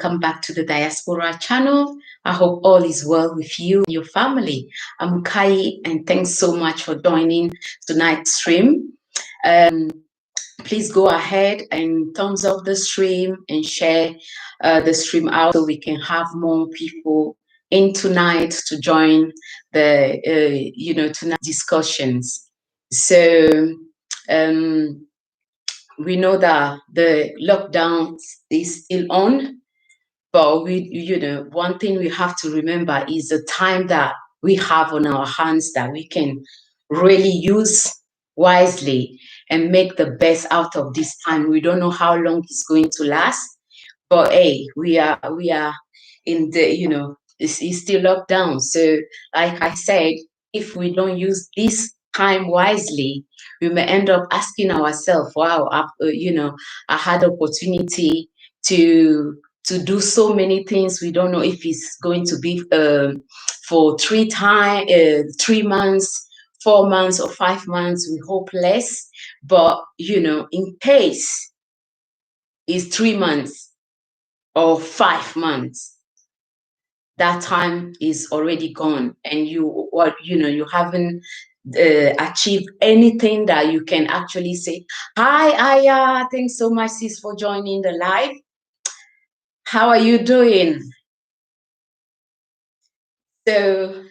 welcome back to the Diaspora channel. I hope all is well with you and your family. I'm Kai, and thanks so much for joining tonight's stream. Please go ahead and thumbs up the stream and share the stream out so we can have more people in tonight to join the tonight discussions. So we know that the lockdown is still on, but one thing we have to remember is the time that we have on our hands that we can really use wisely and make the best out of this time. We don't know how long it's going to last, but hey, we are in the, it's still locked down. So like I said, if we don't use this time wisely, we may end up asking ourselves, wow, I had opportunity to do so many things. We don't know if it's going to be for 3 months, 4 months, or 5 months. We hope less, but in case it's 3 months or 5 months, that time is already gone, and you haven't achieved anything that you can actually say, hi Aya, thanks so much sis for joining the live. How are you doing? So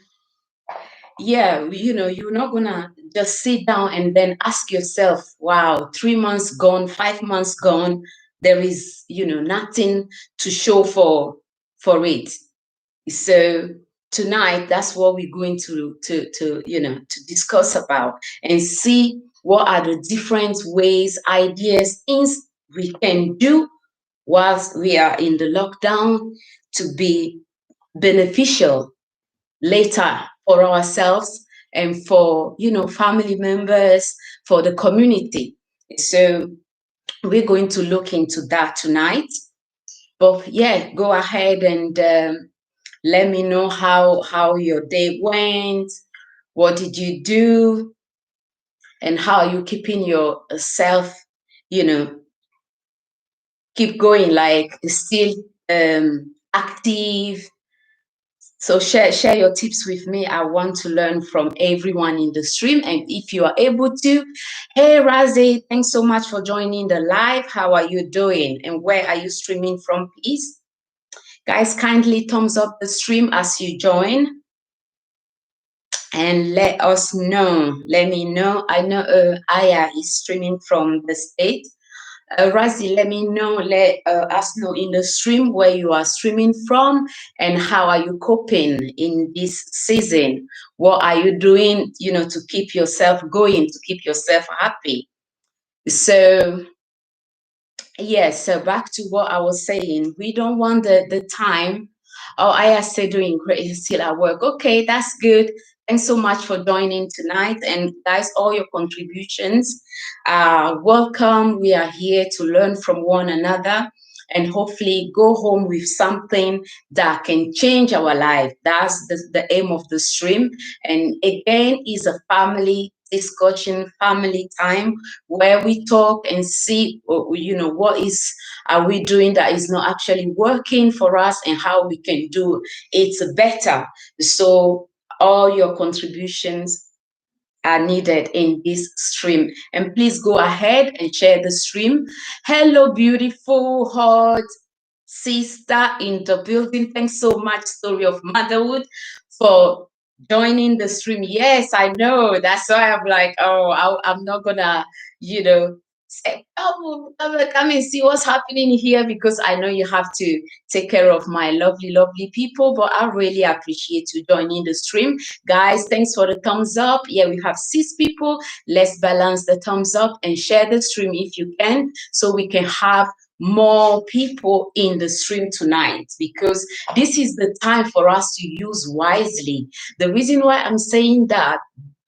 yeah, you're not gonna just sit down and then ask yourself, wow, 3 months gone, 5 months gone, there is nothing to show for it. So tonight, that's what we're going to discuss about and see what are the different ways, ideas, things we can do whilst we are in the lockdown to be beneficial later for ourselves and for family members, for the community. So we're going to look into that tonight. But yeah, go ahead and let me know how your day went. What did you do? And how are you keeping yourself, keep going, like still active? So share your tips with me. I want to learn from everyone in the stream. And if you are able to, hey Razi, thanks so much for joining the live. How are you doing? And where are you streaming from, please? Guys, kindly thumbs up the stream as you join and let us know. Let me know. I know Aya is streaming from the States. Razi, let me know, let us know in the stream where you are streaming from and how are you coping in this season. What are you doing, to keep yourself going, to keep yourself happy? So yes, so back to what I was saying. We don't want the time. Oh, I are still doing great, still at work. Okay, that's good. Thanks so much for joining tonight. And guys, all your contributions are welcome. We are here to learn from one another and hopefully go home with something that can change our life. That's the aim of the stream. And again, is a family discussion, family time where we talk and see, what are we doing that is not actually working for us and how we can do it better. So all your contributions are needed in this stream. And please go ahead and share the stream. Hello, beautiful, hot sister in the building. Thanks so much, Story of Motherhood, for joining the stream. Yes, I know. That's why I'm like, oh, I'm not gonna, say, oh, come and see what's happening here, because I know you have to take care of my lovely, lovely people. But I really appreciate you joining the stream. Guys, thanks for the thumbs up. Yeah, we have 6 people. Let's balance the thumbs up and share the stream if you can, so we can have more people in the stream tonight, because this is the time for us to use wisely. The reason why I'm saying that,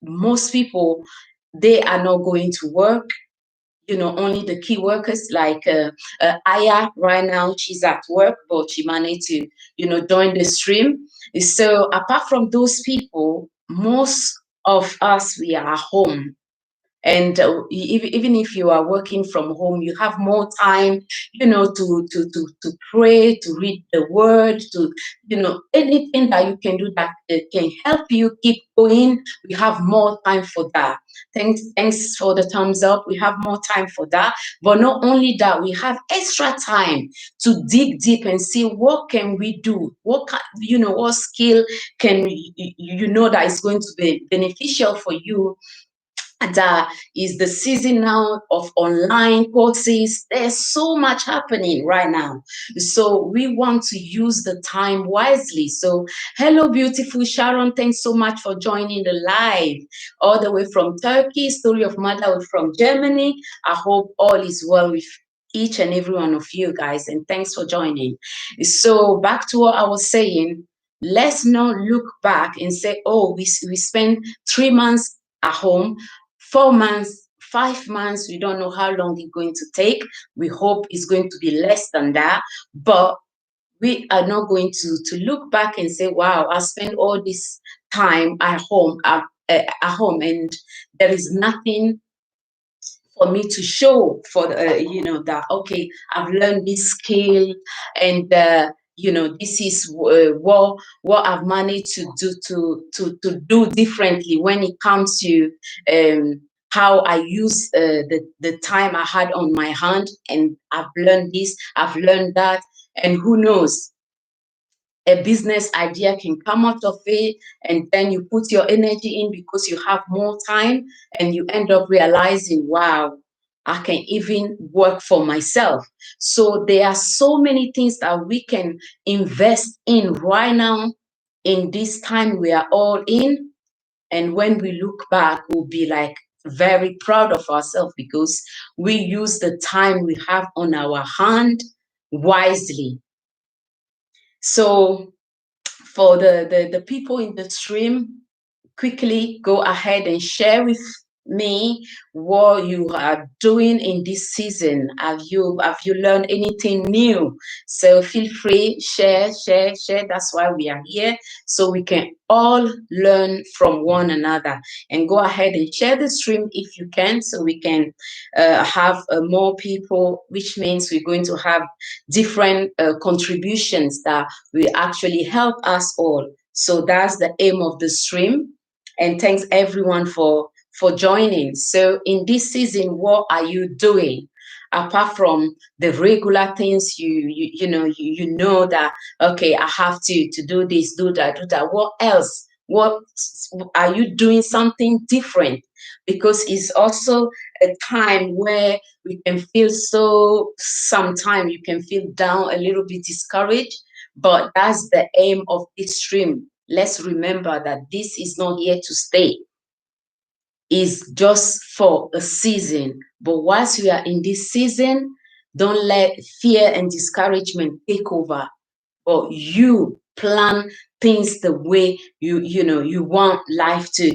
most people, they are not going to work. Only the key workers, like Aya right now, she's at work, but she managed to, join the stream. So apart from those people, most of us, we are home. And even if you are working from home, you have more time, to pray, to read the word, to, anything that you can do that can help you keep going. We have more time for that. Thanks for the thumbs up. We have more time for that. But not only that, we have extra time to dig deep and see what can we do, what skill can that is going to be beneficial for you. That is the season now of online courses. There's so much happening right now. So we want to use the time wisely. So hello, beautiful Sharon. Thanks so much for joining the live all the way from Turkey. Story of Mother from Germany. I hope all is well with each and every one of you guys. And thanks for joining. So back to what I was saying. Let's not look back and say, oh, we spent 3 months at home, 4 months, 5 months. We don't know how long it's going to take. We hope it's going to be less than that. But we are not going to look back and say, wow, I spent all this time at home, and there is nothing for me to show for that, okay, I've learned this skill, and this is what I've managed to do to do differently when it comes to how I use the time I had on my hand, and I've learned this, I've learned that, and who knows, a business idea can come out of it, and then you put your energy in because you have more time, and you end up realizing, wow, I can even work for myself. So there are so many things that we can invest in right now in this time we are all in. And when we look back, we'll be like very proud of ourselves because we use the time we have on our hand wisely. So for the people in the stream, quickly go ahead and share with me what you are doing in this season. Have you learned anything new? So feel free, share. That's why we are here, so we can all learn from one another. And go ahead and share the stream if you can, so we can have more people, which means we're going to have different contributions that will actually help us all. So that's the aim of the stream. And thanks everyone for joining. So in this season, what are you doing apart from the regular things? You know that, okay, I have to do this, do that. What else? What are you doing? Something different? Because it's also a time where we can feel so, sometimes you can feel down, a little bit discouraged, but that's the aim of this stream. Let's remember that this is not here to stay. It's just for a season. But once we are in this season, don't let fear and discouragement take over. But you plan things the way you want life to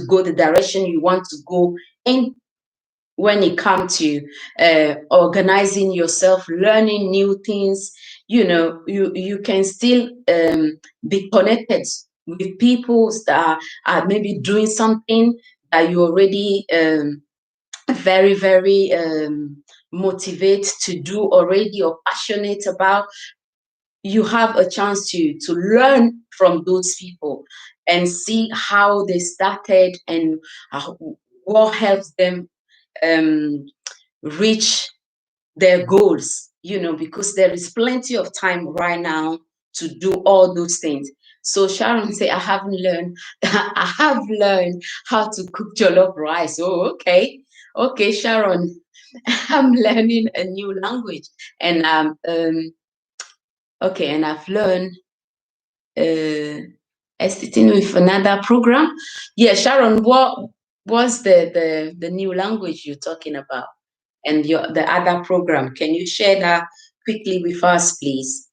go the direction you want to go in. When it comes to organizing yourself, learning new things, you can still be connected with people that are maybe doing something that you already very, very motivated to do already, or passionate about. You have a chance to learn from those people and see how they started, and what helps them reach their goals, because there is plenty of time right now to do all those things. So Sharon say, I haven't learned, I have learned how to cook jollof rice. Oh, okay. Okay, Sharon, I'm learning a new language. And okay, and I've learned sitting with another program. Yeah, Sharon, what was the new language you're talking about, and the other program? Can you share that quickly with us, please?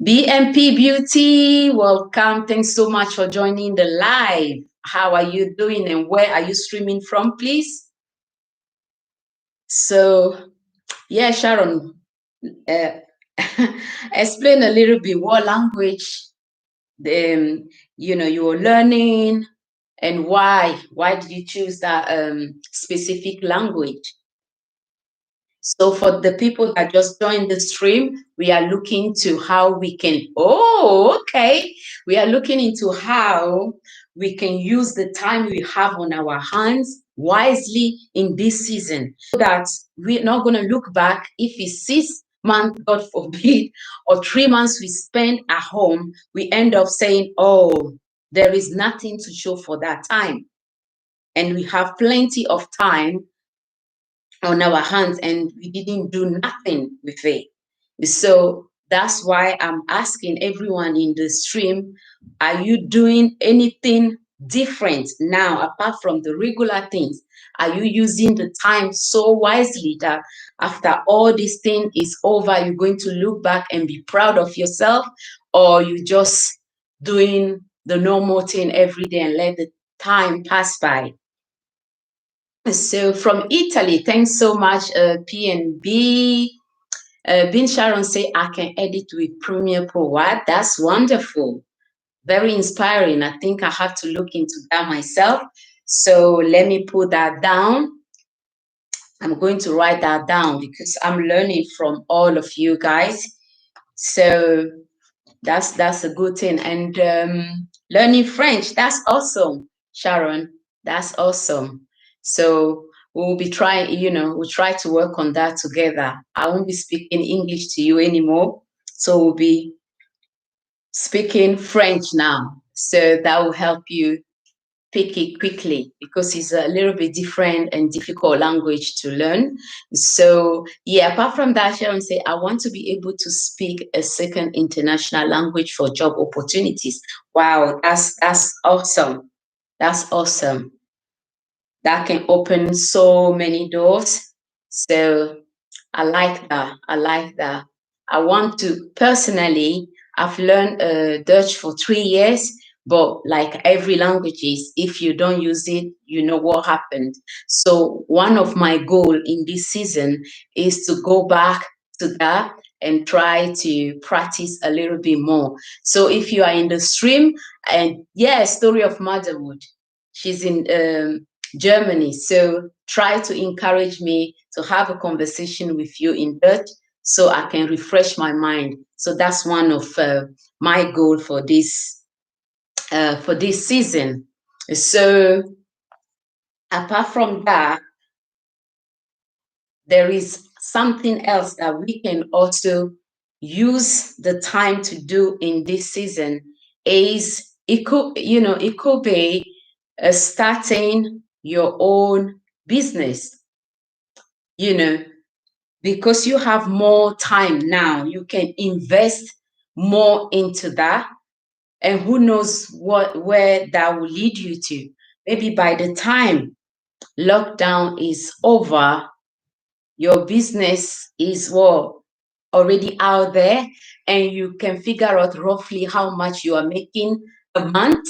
BMP Beauty, welcome. Thanks so much for joining the live. How are you doing, and where are you streaming from, please? So, yeah, Sharon, uh, explain a little bit what language you're learning, And why? Why did you choose that specific language? So for the people that just joined the stream, we are looking to how we can, oh, okay. We are looking into how we can use the time we have on our hands wisely in this season so that we're not going to look back if it's 6 months, God forbid, or 3 months we spend at home, we end up saying, oh, there is nothing to show for that time. And we have plenty of time on our hands and we didn't do nothing with it. So that's why I'm asking everyone in the stream, are you doing anything different now apart from the regular things? Are you using the time so wisely that after all this thing is over, you're going to look back and be proud of yourself? Or you just doing the normal thing every day and let the time pass by? So from Italy, thanks so much, PNB. Bin Sharon say I can edit with Premiere Pro. What? That's wonderful. Very inspiring. I think I have to look into that myself. So let me put that down. I'm going to write that down because I'm learning from all of you guys. So that's a good thing. And learning French, that's awesome, Sharon. That's awesome. So we'll be trying, we'll try to work on that together. I won't be speaking English to you anymore. So we'll be speaking French now. So that will help you pick it quickly because it's a little bit different and difficult language to learn. So yeah, apart from that, Sharon say, I want to be able to speak a second international language for job opportunities. Wow, that's awesome. That's awesome. That can open so many doors. So I like that. I like that. I want to personally, I've learned Dutch for 3 years, but like every languages, if you don't use it, you know what happened. So one of my goal in this season is to go back to that and try to practice a little bit more. So if you are in the stream, and yeah, story of motherhood, she's in Germany. So try to encourage me to have a conversation with you in Dutch so I can refresh my mind. So that's one of my goal for this season. So apart from that, there is something else that we can also use the time to do in this season is it could be starting your own business, you know, because you have more time now, you can invest more into that. And who knows where that will lead you to. Maybe by the time lockdown is over, your business is already out there and you can figure out roughly how much you are making a month.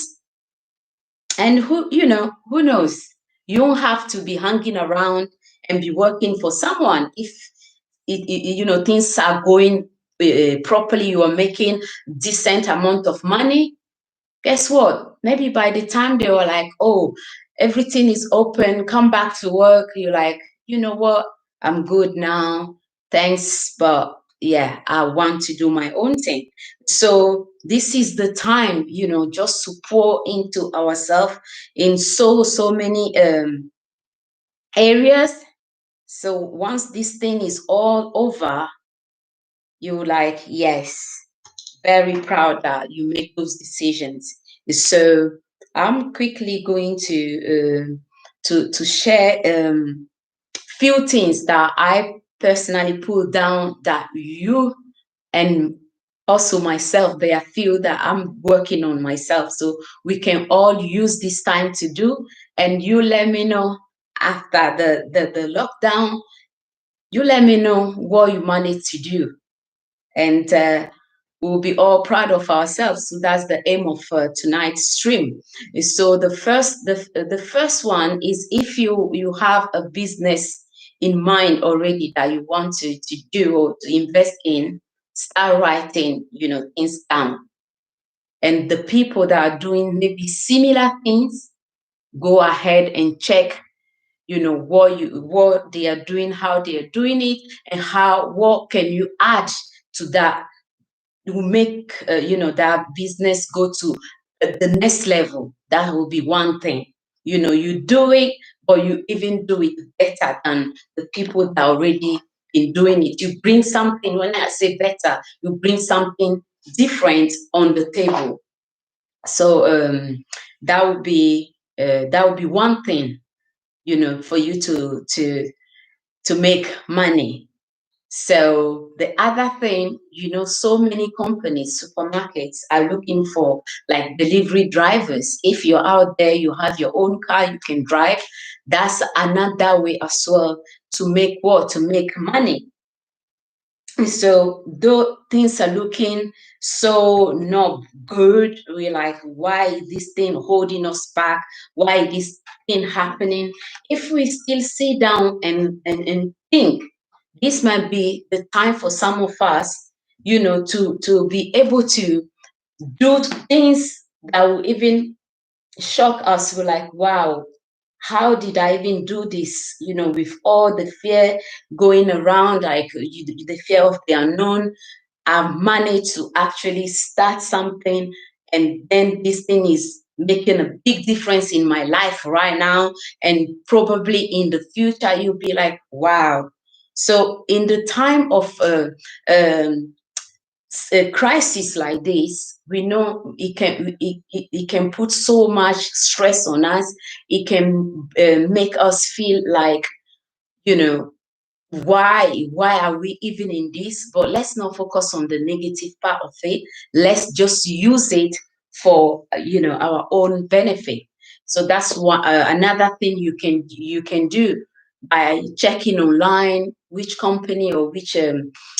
And who knows? You don't have to be hanging around and be working for someone. If things are going properly, you are making decent amount of money. Guess what? Maybe by the time they were like, oh, everything is open, come back to work, you're like, you know what? I'm good now. Thanks. But yeah, I want to do my own thing. So this is the time, just to pour into ourselves in so many areas. So once this thing is all over, you're like, yes, very proud that you make those decisions. So I'm quickly going to share few things that I personally put down that you and also myself, there are few that I'm working on myself. So we can all use this time to do. And you let me know after the lockdown, you let me know what you managed to do. And we'll be all proud of ourselves. So that's the aim of tonight's stream. So the first one is, if you have a business in mind already that you want to do or to invest in, start writing things down. And the people that are doing maybe similar things, go ahead and check, what they are doing, how they are doing it, and what can you add to that to make that business go to the next level. That will be one thing. You do it, or you even do it better than the people that already been doing it. You bring something. When I say better, you bring something different on the table. So that would be one thing, for you to make money. So the other thing, so many companies, supermarkets are looking for like delivery drivers. If you're out there, you have your own car, you can drive. That's another way as well to make what? To make money. So though things are looking so not good, we're like, why is this thing holding us back? Why is this thing happening? If we still sit down and think, this might be the time for some of us, to be able to do things that will even shock us. We're like, wow, how did I even do this? With all the fear going around, like the fear of the unknown, I've managed to actually start something, and then this thing is making a big difference in my life right now, and probably in the future you'll be like, wow. So in the time of um, a crisis like this, we know it can put so much stress on us. It can make us feel like, you know why are we even in this? But let's not focus on the negative part of it. Let's just use it for our own benefit. So that's another thing you can do by checking online which company or which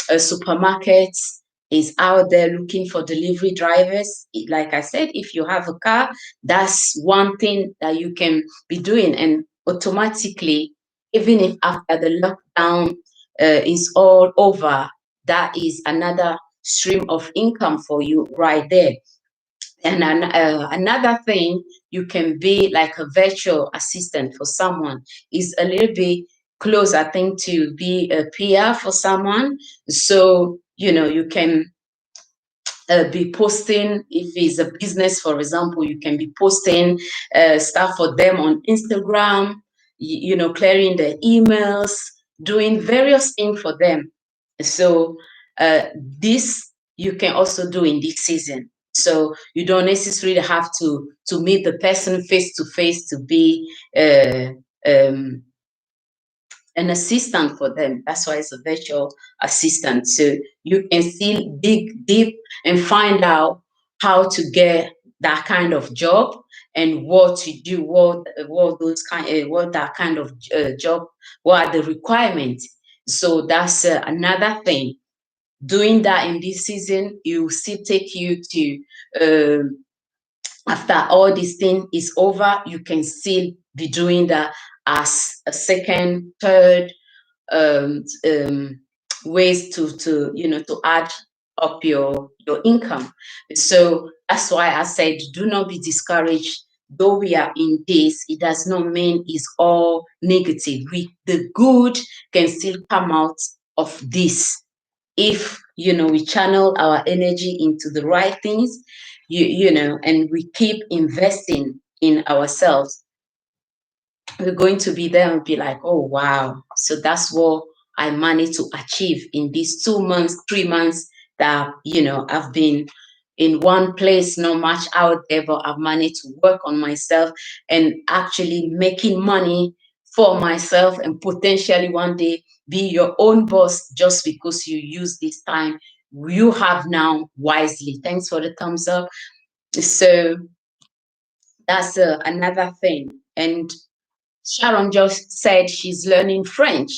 supermarkets is out there looking for delivery drivers. Like I said, if you have a car, that's one thing that you can be doing, and automatically, even if after the lockdown is all over, that is another stream of income for you right there. And another thing, you can be like a virtual assistant for someone. Is a little bit close, I think, to be a PR for someone. So you can be posting. If it's a business, for example, you can be posting stuff for them on Instagram, clearing the emails, doing various things for them. So this you can also do in this season. So you don't necessarily have to meet the person face to face to be um, an assistant for them. That's why it's a virtual assistant. So you can still dig deep and find out how to get that kind of job, and what to do, what that kind of job, what are the requirements. So that's another thing. Doing that in this season, it will still take you to after all this thing is over, you can still be doing that as a second, third um, um, ways to add up your income. So that's why I said, do not be discouraged. Though we are in this, it does not mean it's all negative. The good can still come out of this if we channel our energy into the right things, and we keep investing in ourselves. We're going to be there and be like, oh wow, so that's what I managed to achieve in these 2 months, 3 months that I've been in one place, not much out there, but I've managed to work on myself and actually making money for myself, and potentially one day be your own boss, just because you use this time you have now wisely. Thanks for the thumbs up. So that's another thing. And Sharon just said she's learning French.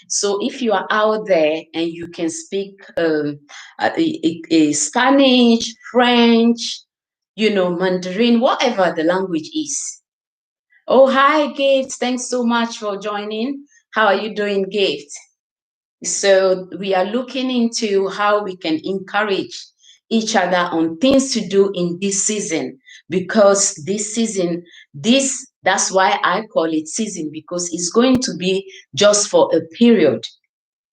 So if you are out there and you can speak Spanish, French, Mandarin, whatever the language is. Oh, hi, Gift. Thanks so much for joining. How are you doing, Gift? So we are looking into how we can encourage each other on things to do in this season, because this season, this That's why I call it season, because it's going to be just for a period.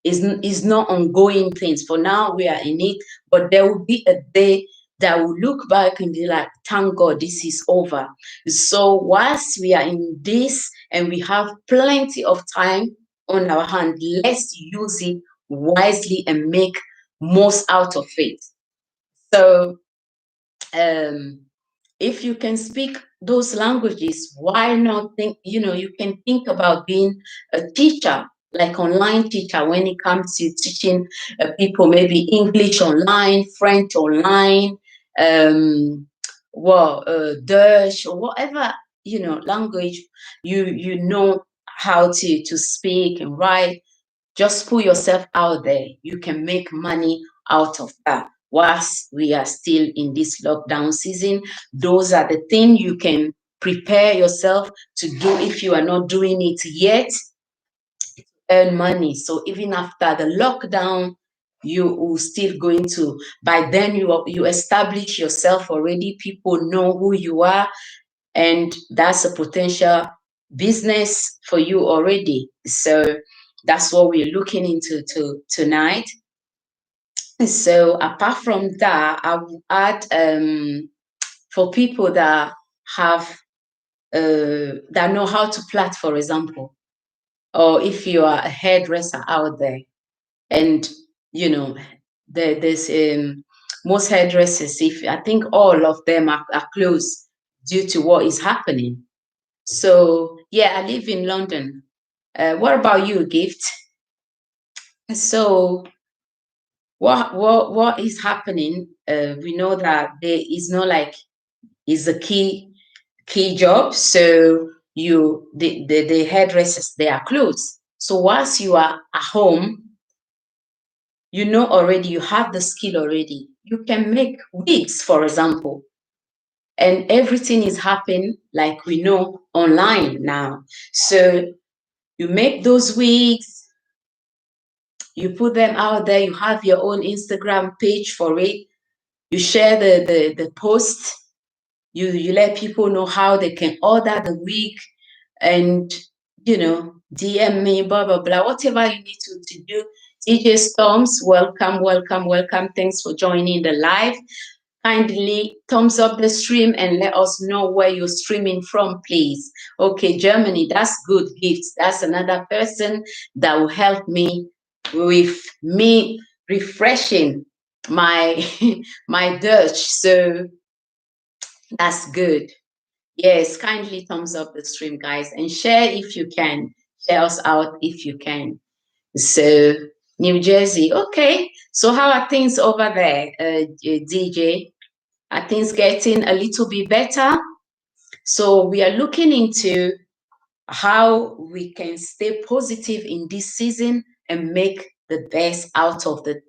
Is not ongoing things. For now, we are in it, but there will be a day that will look back and be like, thank God this is over. So whilst we are in this and we have plenty of time on our hand, let's use it wisely and make most out of it. So um, if you can speak those languages, why not think, you can think about being a teacher, like online teacher, when it comes to teaching people maybe English online, French online, um, Dutch or whatever, language you know how to speak and write. Just put yourself out there. You can make money out of that. Whilst we are still in this lockdown season, those are the things you can prepare yourself to do if you are not doing it yet. Earn money. So even after the lockdown, you will still going to, by then you establish yourself already. People know who you are, and that's a potential business for you already. So that's what we're looking into tonight. So apart from that, I would add for people that have that know how to plait, for example, or if you are a hairdresser out there, and there's most hairdressers. If I think all of them are closed due to what is happening. So yeah, I live in London. What about you, Gift? So what is happening? We know that there is not like is a key job. So the hairdressers, they are closed. So whilst you are at home, you know already, you have the skill already. You can make wigs, for example, and everything is happening like we know online now. So you make those wigs, you put them out there, you have your own Instagram page for it, you share the post, you let people know how they can order the wig, and DM me, blah blah blah, whatever you need to do. DJ Storms, welcome, welcome, welcome. Thanks for joining the live. Kindly thumbs up the stream and let us know where you're streaming from, please. Okay, Germany, that's good. Gifts, that's another person that will help me with me refreshing my my Dutch. So that's good. Yes, kindly thumbs up the stream, guys, and share if you can. Share us out if you can. So New Jersey, okay. So how are things over there, DJ? Are things getting a little bit better? So we are looking into how we can stay positive in this season and make the best out of the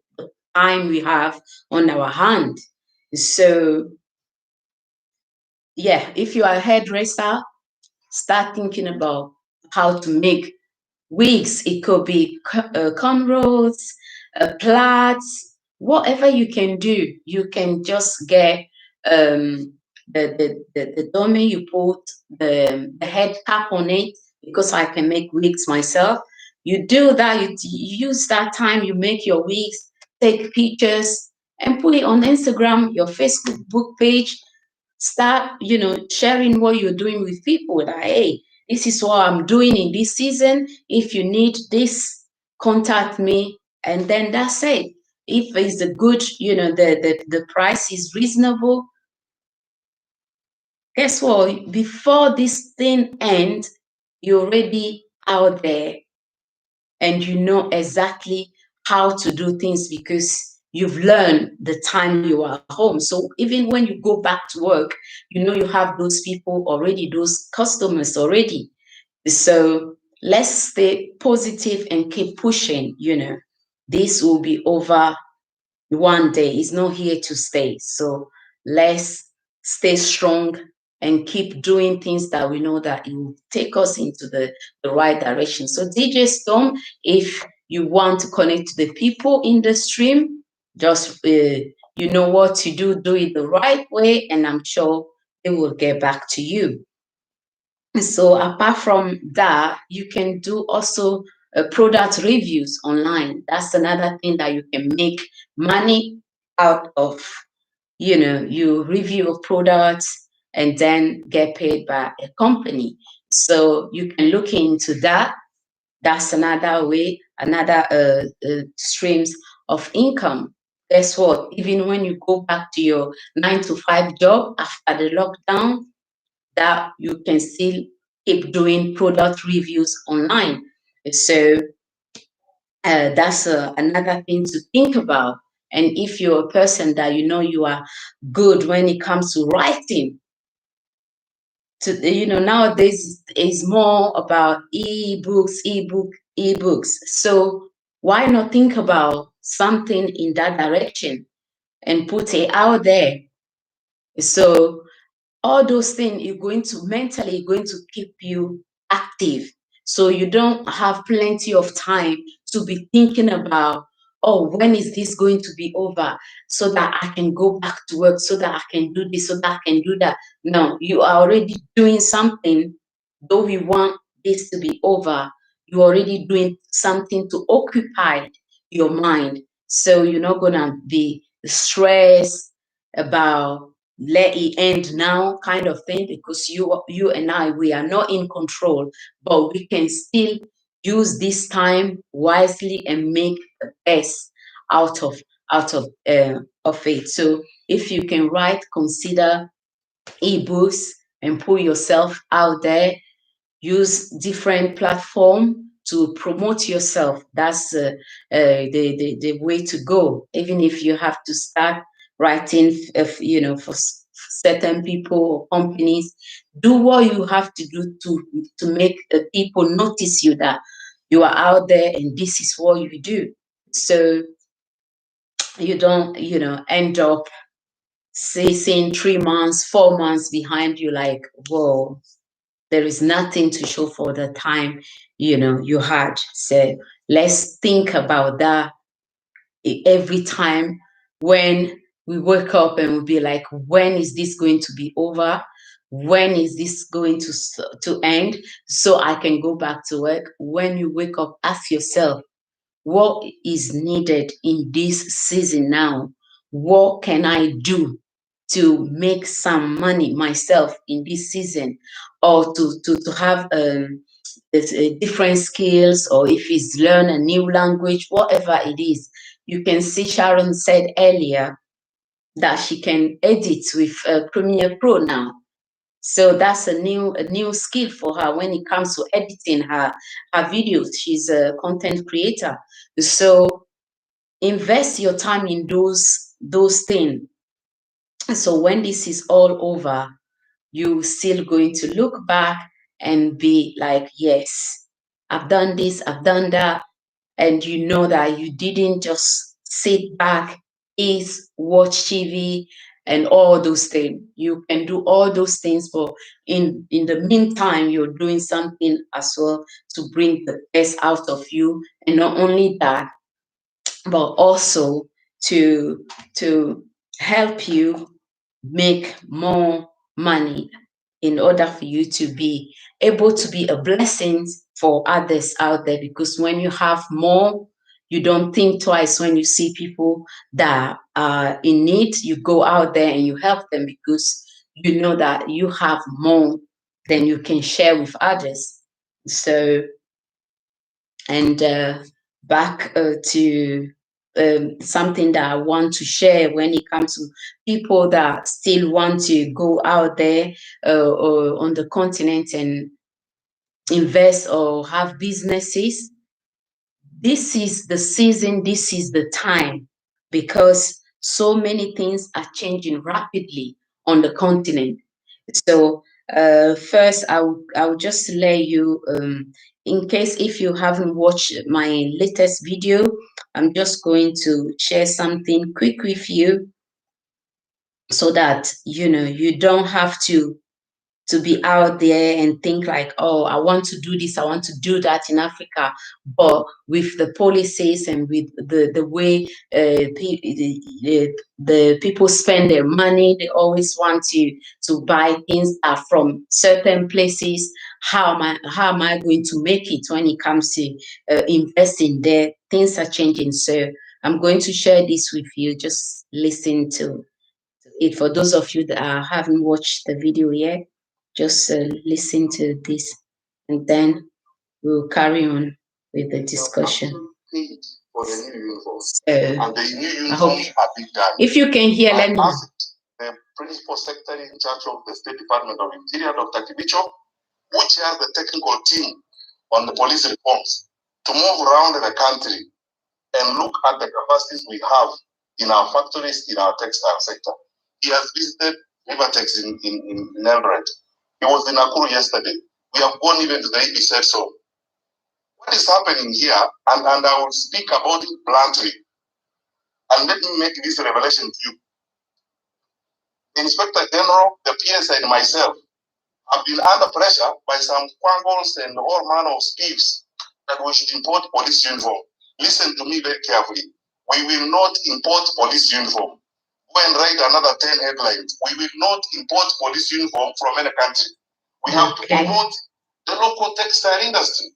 time we have on our hand. So yeah, if you are a hairdresser, start thinking about how to make wigs. It could be cornrows, plaits, whatever you can do. You can just get the domain, you put the head cap on it, because I can make wigs myself. You do that, you use that time, you make your wigs, take pictures, and put it on Instagram, your Facebook page. Start, sharing what you're doing with people. That, hey, this is what I'm doing in this season. If you need this, contact me. And then that's it. If it's a good, the price is reasonable, guess what? Before this thing ends, you're already out there and you know exactly how to do things, because you've learned the time you are home. So even when you go back to work, you have those people already, those customers already. So let's stay positive and keep pushing. This will be over one day. It's not here to stay. So let's stay strong and keep doing things that we know that it will take us into the right direction. So DJ Storm, if you want to connect to the people in the stream, just you know what to do it the right way, and I'm sure they will get back to you. So apart from that, you can do also product reviews online. That's another thing that you can make money out of. You review products and then get paid by a company. So you can look into that. That's another way, another streams of income. Guess what? Even when you go back to your 9 to 5 job after the lockdown, that you can still keep doing product reviews online. So that's another thing to think about. And if you're a person that you are good when it comes to writing, nowadays is more about ebooks. So why not think about something in that direction and put it out there? So all those things you're going to mentally going to keep you active, so you don't have plenty of time to be thinking about, oh, when is this going to be over, so that I can go back to work, so that I can do this, so that I can do that. No, you are already doing something. Though we want this to be over, you're already doing something to occupy your mind, so you're not gonna be stressed about let it end now kind of thing, because you and I, we are not in control, but we can still use this time wisely and make the best out of of it. So if you can write, consider ebooks and put yourself out there. Use different platform to promote yourself. That's the way to go. Even if you have to start writing, for certain people or companies, do what you have to do to make the people notice you, that you are out there and this is what you do. So you don't, end up seeing 3 months, 4 months behind you, like, whoa, there is nothing to show for the time you had. So let's think about that every time when we wake up, and we'll be like, when is this going to be over? When is this going to end, so I can go back to work? When you wake up, ask yourself, what is needed in this season now? What can I do to make some money myself in this season, or to have different skills, or if it's learn a new language, whatever it is. You can see Sharon said earlier that she can edit with Premiere Pro now. So that's a new skill for her when it comes to editing her videos. She's a content creator. So invest your time in those things. So when this is all over, you still going to look back and be like, yes, I've done this, I've done that. And you know that you didn't just sit back, eat, watch TV, and all those things. You can do all those things, but in the meantime, you're doing something as well to bring the best out of you. And not only that, but also to help you make more money, in order for you to be able to be a blessing for others out there. Because when you have more, you don't think twice. When you see people that are in need, you go out there and you help them, because you know that you have more than you can share with others. So, and back to something that I want to share when it comes to people that still want to go out there or on the continent and invest or have businesses. This is the season, this is the time, because so many things are changing rapidly on the continent. So first, I'll just let you, in case if you haven't watched my latest video, I'm just going to share something quick with you, so that you don't have to be out there and think like, oh, I want to do this, I want to do that in Africa. But with the policies and with the way the people spend their money, they always want to buy things that are from certain places. How am I going to make it when it comes to investing there? Things are changing. So I'm going to share this with you. Just listen to it. For those of you that haven't watched the video yet, just listen to this, and then we'll carry on with the discussion. For the new uniforms. And the new uniforms have been done. If you can hear, let me know. The principal secretary in charge of the State Department of Interior, Dr. Kibicho, who chairs the technical team on the police reforms, to move around the country and look at the capacities we have in our factories, in our textile sector. He has visited Rivertex in N0T. He was in Nakuru yesterday. We have gone even to the EB so. What is happening here, and I will speak about it bluntly, and let me make this revelation to you. The Inspector General, the PSI, and myself have been under pressure by some quangles and all manner of thieves that we should import police uniform. Listen to me very carefully. We will not import police uniform. Go and write another 10 headlines. We will not import police uniform from any country. We have to promote the local textile industry.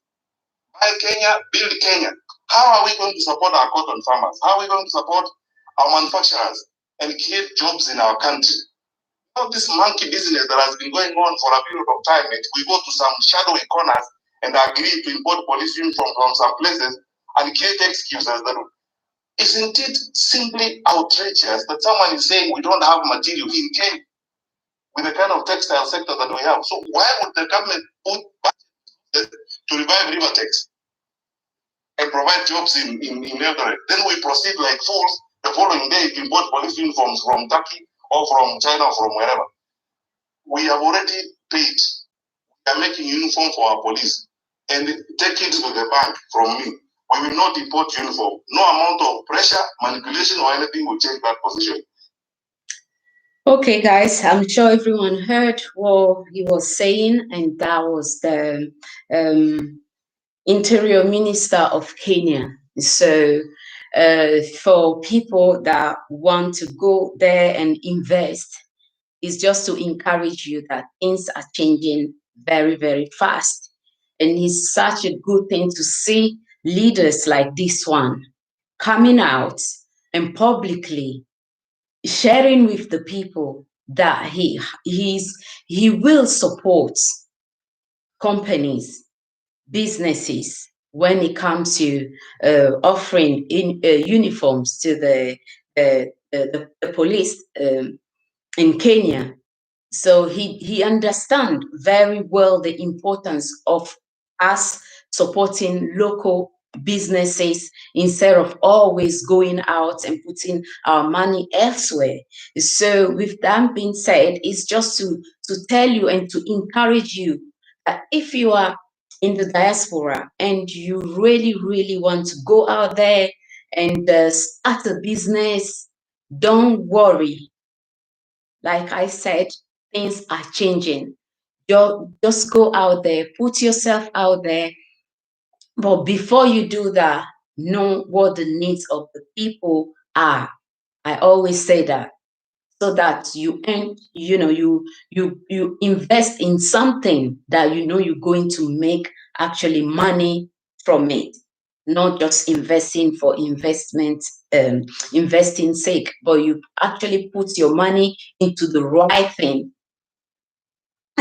Buy Kenya, build Kenya. How are we going to support our cotton farmers? How are we going to support our manufacturers and create jobs in our country? All this monkey business that has been going on for a period of time, we go to some shadowy corners and agree to import police uniform from some places and create excuses that isn't it simply outrageous that someone is saying we don't have material in Kenya with the kind of textile sector that we have? So why would the government put budget to revive Rivertex and provide jobs in N0T? Then we proceed like fools the following day to import police uniforms from Turkey or from China or from wherever. We have already paid. We are making uniform for our police and take it to the bank from me. We will not import uniform. No amount of pressure, manipulation, or anything will change that position. Okay, guys, I'm sure everyone heard what he was saying, and that was the Interior Minister of Kenya. So, for people that want to go there and invest, is just to encourage you that things are changing very, very fast. And it's such a good thing to see leaders like this one coming out and publicly sharing with the people that he will support companies, businesses when it comes to offering uniforms to the police in Kenya. So he understands very well the importance of us supporting local businesses instead of always going out and putting our money elsewhere. So with that being said, it's just to tell you and to encourage you that if you are in the diaspora and you really, really want to go out there and start a business, don't worry. Like I said, things are changing. Just go out there, put yourself out there. But before you do that, know what the needs of the people are. I always say that, so that you invest in something that you know you're going to make actually money from it, not just investing for investing sake, but you actually put your money into the right thing.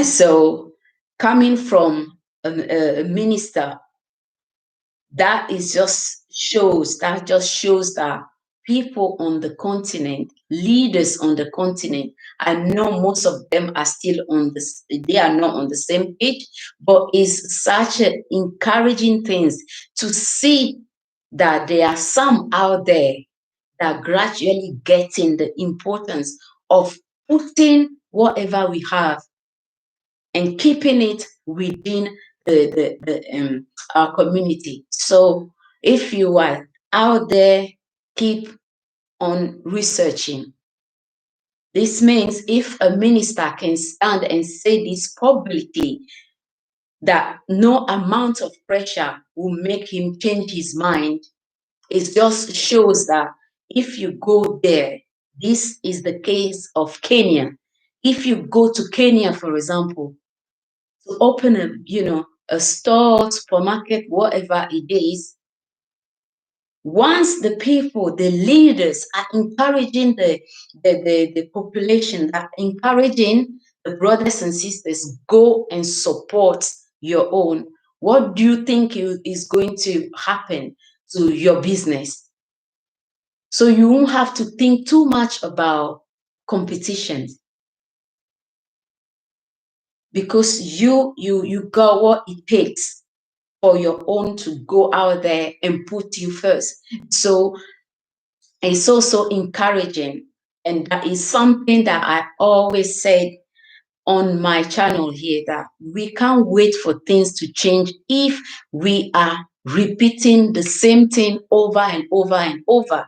So coming from a minister, that just shows that people on the continent, leaders on the continent, I know most of them are still they are not on the same page, but it's such an encouraging things to see that there are some out there that are gradually getting the importance of putting whatever we have and keeping it within our community. So if you are out there, keep on researching. This means if a minister can stand and say this publicly, that no amount of pressure will make him change his mind, it just shows that if you go there, this is the case of Kenya. If you go to Kenya, for example, to open a store, supermarket, whatever it is, once the people, the leaders are encouraging the population, are encouraging the brothers and sisters, go and support your own, what do you think is going to happen to your business? So you won't have to think too much about competition, because you got what it takes for your own to go out there and put you first. So it's also encouraging. And that is something that I always said on my channel here, that we can't wait for things to change if we are repeating the same thing over and over and over.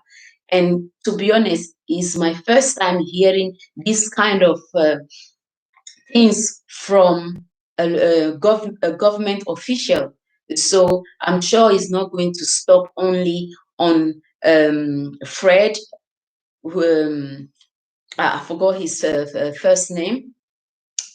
And to be honest, it's my first time hearing this kind of things from a government official. So I'm sure it's not going to stop only on Fred, I forgot his first name,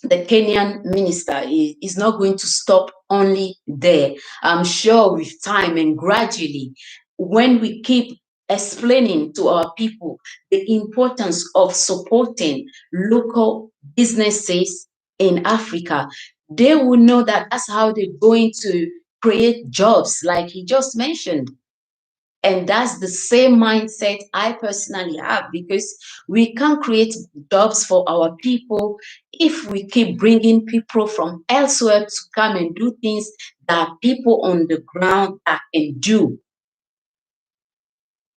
the Kenyan minister, is not going to stop only there. I'm sure with time and gradually, when we keep explaining to our people the importance of supporting local businesses in Africa, they will know that that's how they're going to create jobs, like he just mentioned. And that's the same mindset I personally have, because we can't create jobs for our people if we keep bringing people from elsewhere to come and do things that people on the ground can do.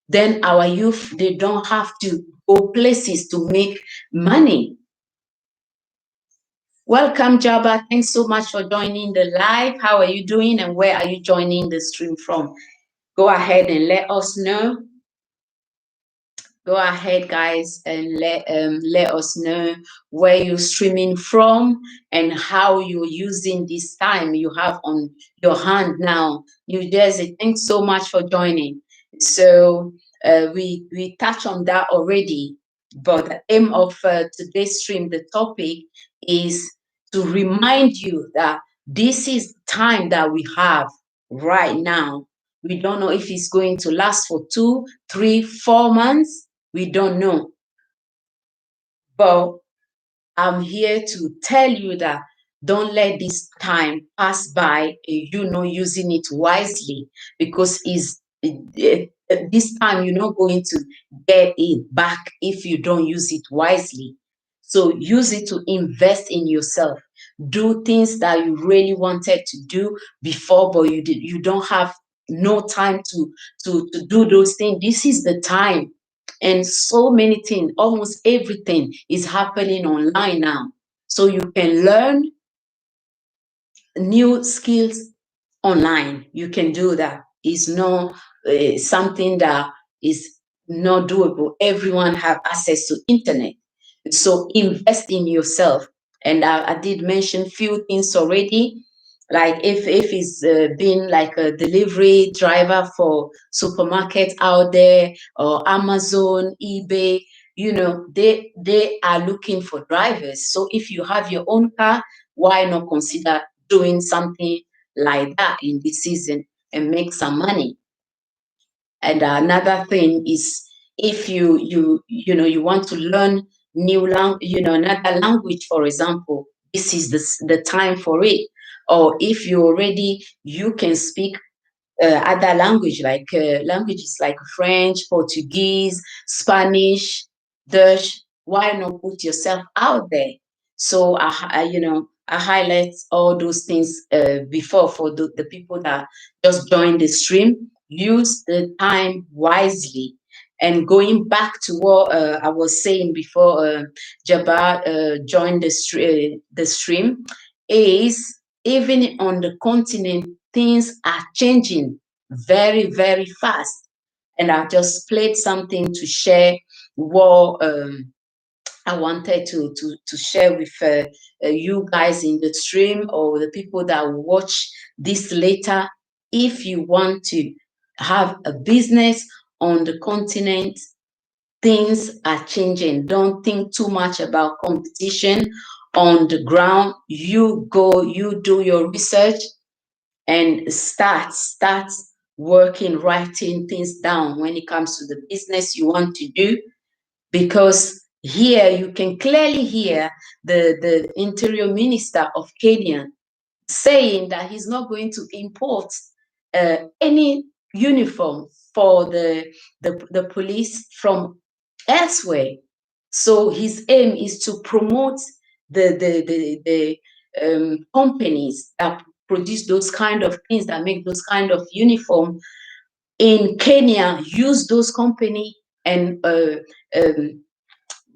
Then our youth, they don't have to go places to make money. Welcome, Jabba. Thanks so much for joining the live. How are you doing and where are you joining the stream from? Go ahead and let us know. Go ahead, guys, and let us know where you're streaming from and how you're using this time you have on your hand now. New Jersey, thanks so much for joining. So we touched on that already, but the aim of today's stream, the topic is to remind you that this is time that we have right now. We don't know if it's going to last for 2, 3, 4 months. We don't know. But I'm here to tell you that don't let this time pass by, you know, using it wisely, because this time you're not going to get it back if you don't use it wisely. So use it to invest in yourself. Do things that you really wanted to do before, but you don't have no time to do those things. This is the time. And so many things, almost everything is happening online now. So you can learn new skills online. You can do that. It's not something that is not doable. Everyone have access to internet. So invest in yourself. And I did mention few things already, like if it's been like a delivery driver for supermarket out there, or Amazon, eBay, you know, they are looking for drivers. So if you have your own car, why not consider doing something like that in this season and make some money? And another thing is, if you want to learn another language, for example, this is the time for it. Or if you can speak other languages like French, Portuguese, Spanish, Dutch, why not put yourself out there? So I highlight all those things before for the people that just joined the stream. Use the time wisely. And going back to what I was saying before Jabbar joined the stream, is even on the continent, things are changing very, very fast. And I just played something to share what I wanted to share with you guys in the stream, or the people that will watch this later. If you want to have a business on the continent, things are changing. Don't think too much about competition on the ground. You go, you do your research, and start working, writing things down when it comes to the business you want to do. Because here you can clearly hear the interior minister of Kenya saying that he's not going to import any uniform for the police from elsewhere. So his aim is to promote the companies that produce those kind of things, that make those kind of uniform in Kenya, use those company and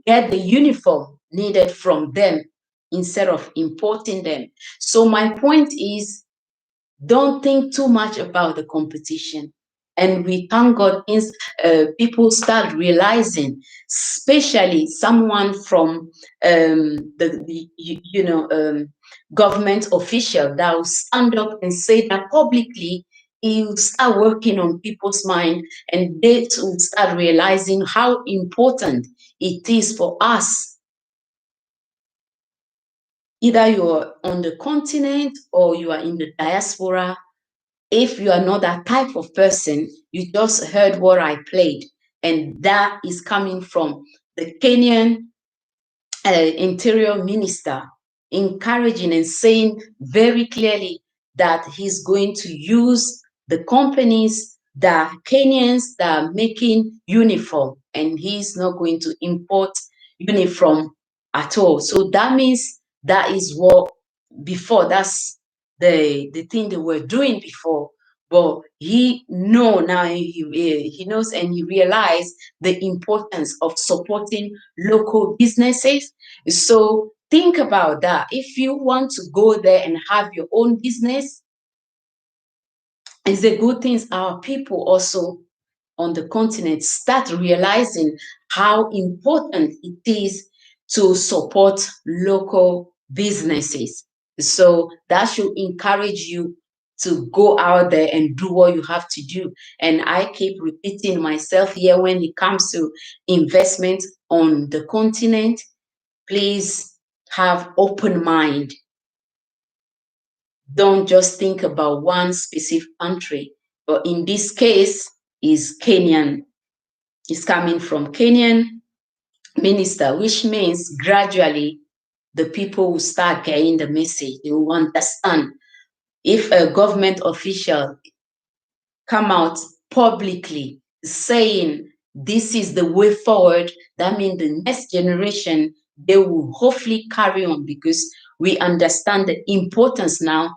get the uniform needed from them instead of importing them. So my point is, don't think too much about the competition. And we thank God, people start realizing, especially someone from government official that will stand up and say that publicly. He will start working on people's mind, and they will start realizing how important it is for us. Either you're on the continent or you are in the diaspora. If you are not that type of person, you just heard what I played, and that is coming from the Kenyan interior minister, encouraging and saying very clearly that he's going to use the companies that Kenyans that are making uniform, and he's not going to import uniform at all. So that means that is what before, that's the thing they were doing before. But he know now, he knows, and he realized the importance of supporting local businesses. So think about that. If you want to go there and have your own business, it's a good thing our people also on the continent start realizing how important it is to support local businesses. So that should encourage you to go out there and do what you have to do. And I keep repeating myself here, when it comes to investment on the continent, please have open mind. Don't just think about one specific country, but in this case is Kenyan. It's coming from Kenyan minister, which means gradually the people will start getting the message. They will understand. If a government official come out publicly saying this is the way forward, that means the next generation, they will hopefully carry on, because we understand the importance now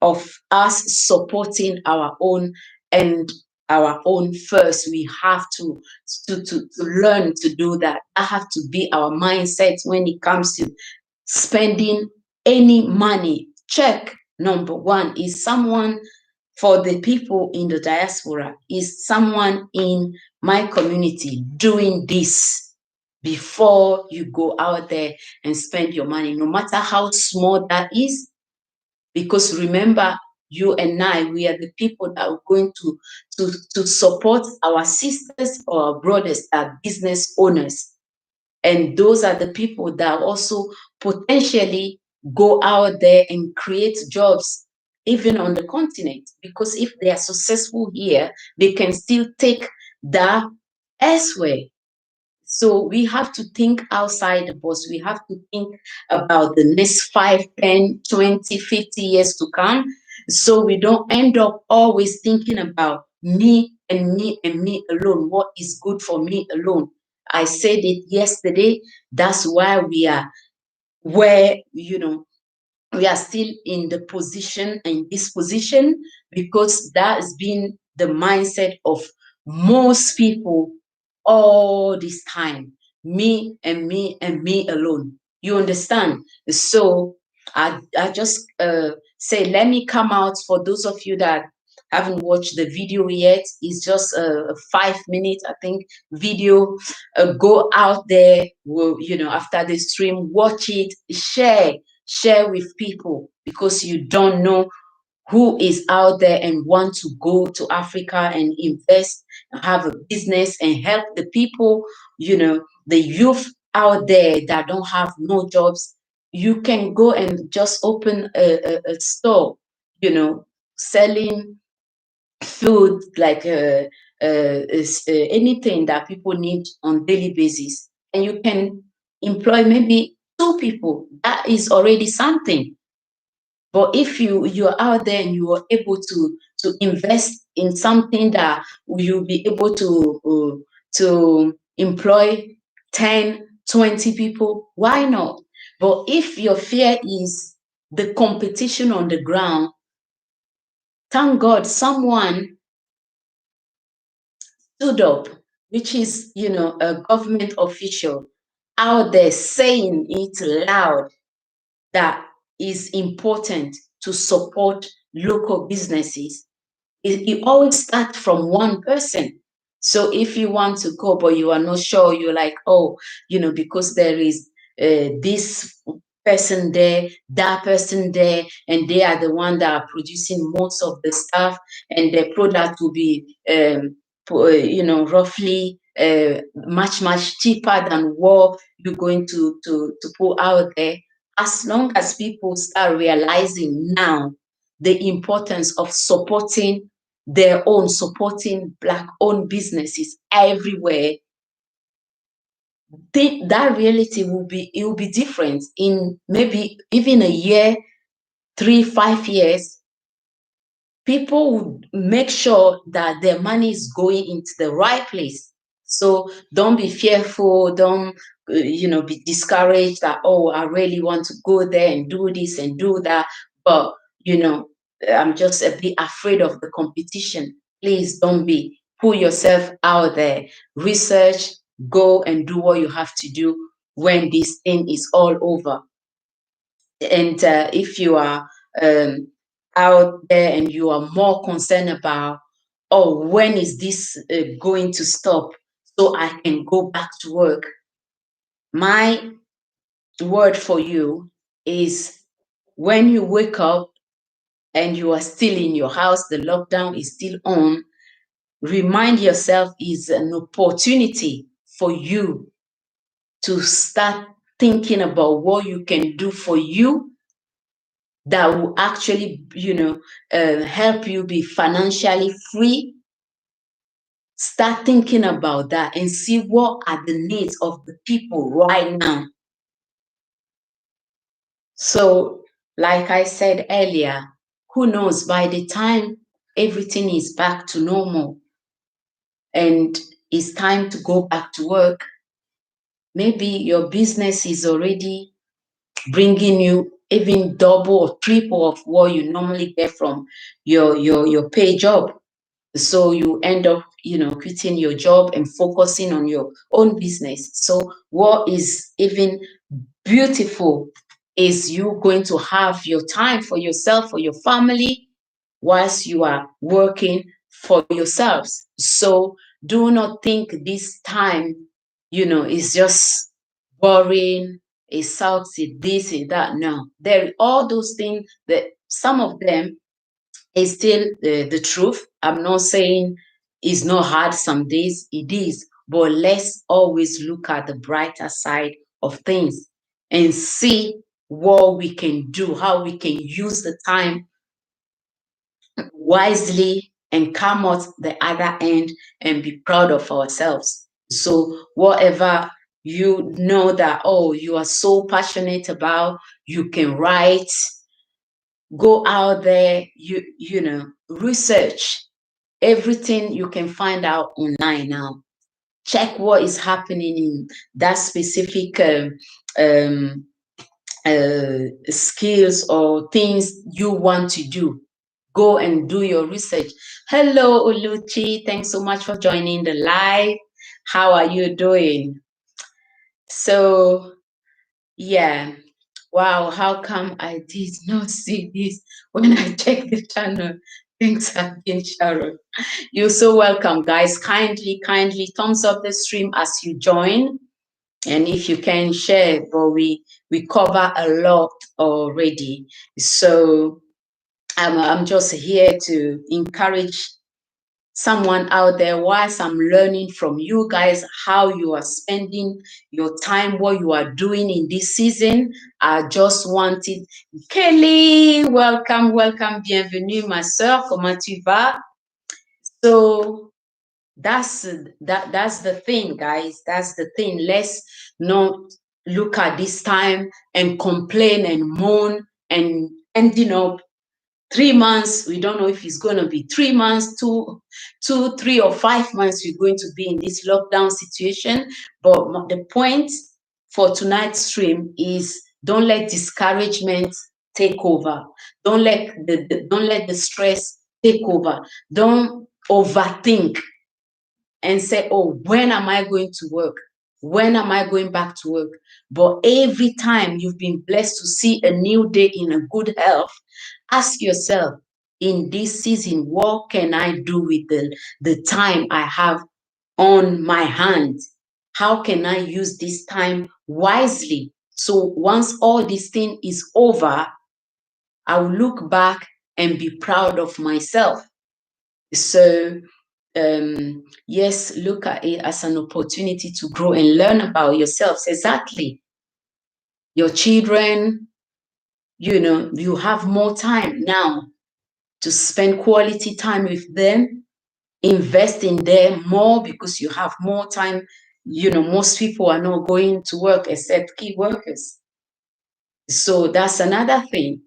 of us supporting our own, and our own first. We have to learn to do that. That have to be our mindset when it comes to spending any money. Check number one, is someone for the people in the diaspora, is someone in my community doing this before you go out there and spend your money, no matter how small that is. Because remember, you and I, we are the people that are going to support our sisters or our brothers that are business owners. And those are the people that also potentially go out there and create jobs, even on the continent. Because if they are successful here, they can still take that elsewhere. So we have to think outside the box. We have to think about the next 5, 10, 20, 50 years to come. So we don't end up always thinking about me and me and me alone, what is good for me alone. I said it yesterday. That's why we are where, we are still in the position, in this position, because that has been the mindset of most people all this time. Me and me and me alone. You understand? So I just say, let me come out for those of you that haven't watched the video yet, it's just a 5 minute, I think, video. Go out there, after the stream, watch it, share with people, because you don't know who is out there and want to go to Africa and invest, have a business, and help the people, the youth out there that don't have no jobs. You can go and just open a store, selling food, like anything that people need on daily basis, and you can employ maybe 2 people. That is already something. But if you're out there and you are able to invest in something that you'll be able to employ 10, 20 people, why not? But if your fear is the competition on the ground, thank God someone stood up, which is, a government official out there saying it loud, that is important to support local businesses. It always starts from one person. So if you want to go, but you are not sure, you're like, oh, because there is this person there, that person there, and they are the one that are producing most of the stuff, and the product will be, roughly much cheaper than what you're going to put out there. As long as people start realizing now the importance of supporting supporting Black-owned businesses everywhere, that reality will be different in maybe even a year, 3, 5 years. People would make sure that their money is going into the right place. So don't be fearful, don't be discouraged that, oh, I really want to go there and do this and do that, but I'm just a bit afraid of the competition. Please don't be. Put yourself out there, research, go and do what you have to do when this thing is all over. And if you are out there and you are more concerned about, oh, when is this going to stop so I can go back to work? My word for you is, when you wake up and you are still in your house, the lockdown is still on, remind yourself it's an opportunity for you to start thinking about what you can do for you that will actually, help you be financially free. Start thinking about that and see what are the needs of the people right now. So, like I said earlier, who knows, by the time everything is back to normal and it's time to go back to work, maybe your business is already bringing you even double or triple of what you normally get from your pay job. So you end up, quitting your job and focusing on your own business. So what is even beautiful is you going to have your time for yourself, for your family, whilst you are working for yourselves. So do not think this time, is just boring, it sucks, it this, it that. No, there all those things, that some of them is still the truth. I'm not saying it's not hard some days, it is, but let's always look at the brighter side of things and see what we can do, how we can use the time wisely and come out the other end and be proud of ourselves. So whatever you know that, oh, you are so passionate about, you can write, go out there, research everything you can find out online now. Check what is happening in that specific um, skills or things you want to do. Go and do your research. Hello, Oluchi. Thanks so much for joining the live. How are you doing? So, yeah. Wow, how come I did not see this when I checked the channel? Thanks again, Sharon. You're so welcome, guys. Kindly thumbs up the stream as you join. And if you can share, but we cover a lot already. So I'm just here to encourage someone out there whilst I'm learning from you guys how you are spending your time, what you are doing in this season. I just wanted Kelly, welcome, bienvenue, ma soeur. Comment tu vas? So that's the thing, guys. That's the thing. Let's not look at this time and complain and moan and ending up 3 months. We don't know if it's going to be 3 months, 3 or 5 months. We're going to be in this lockdown situation. But the point for tonight's stream is don't let discouragement take over. Don't let the stress take over. Don't overthink and say, oh, when am I going to work? When am I going back to work? But every time you've been blessed to see a new day in a good health, ask yourself, in this season, what can I do with the time I have on my hands? How can I use this time wisely? So once all this thing is over, I will look back and be proud of myself. So yes, look at it as an opportunity to grow and learn about yourselves. Exactly. Your children, you have more time now to spend quality time with them, invest in them more because you have more time. Most people are not going to work except key workers. So that's another thing.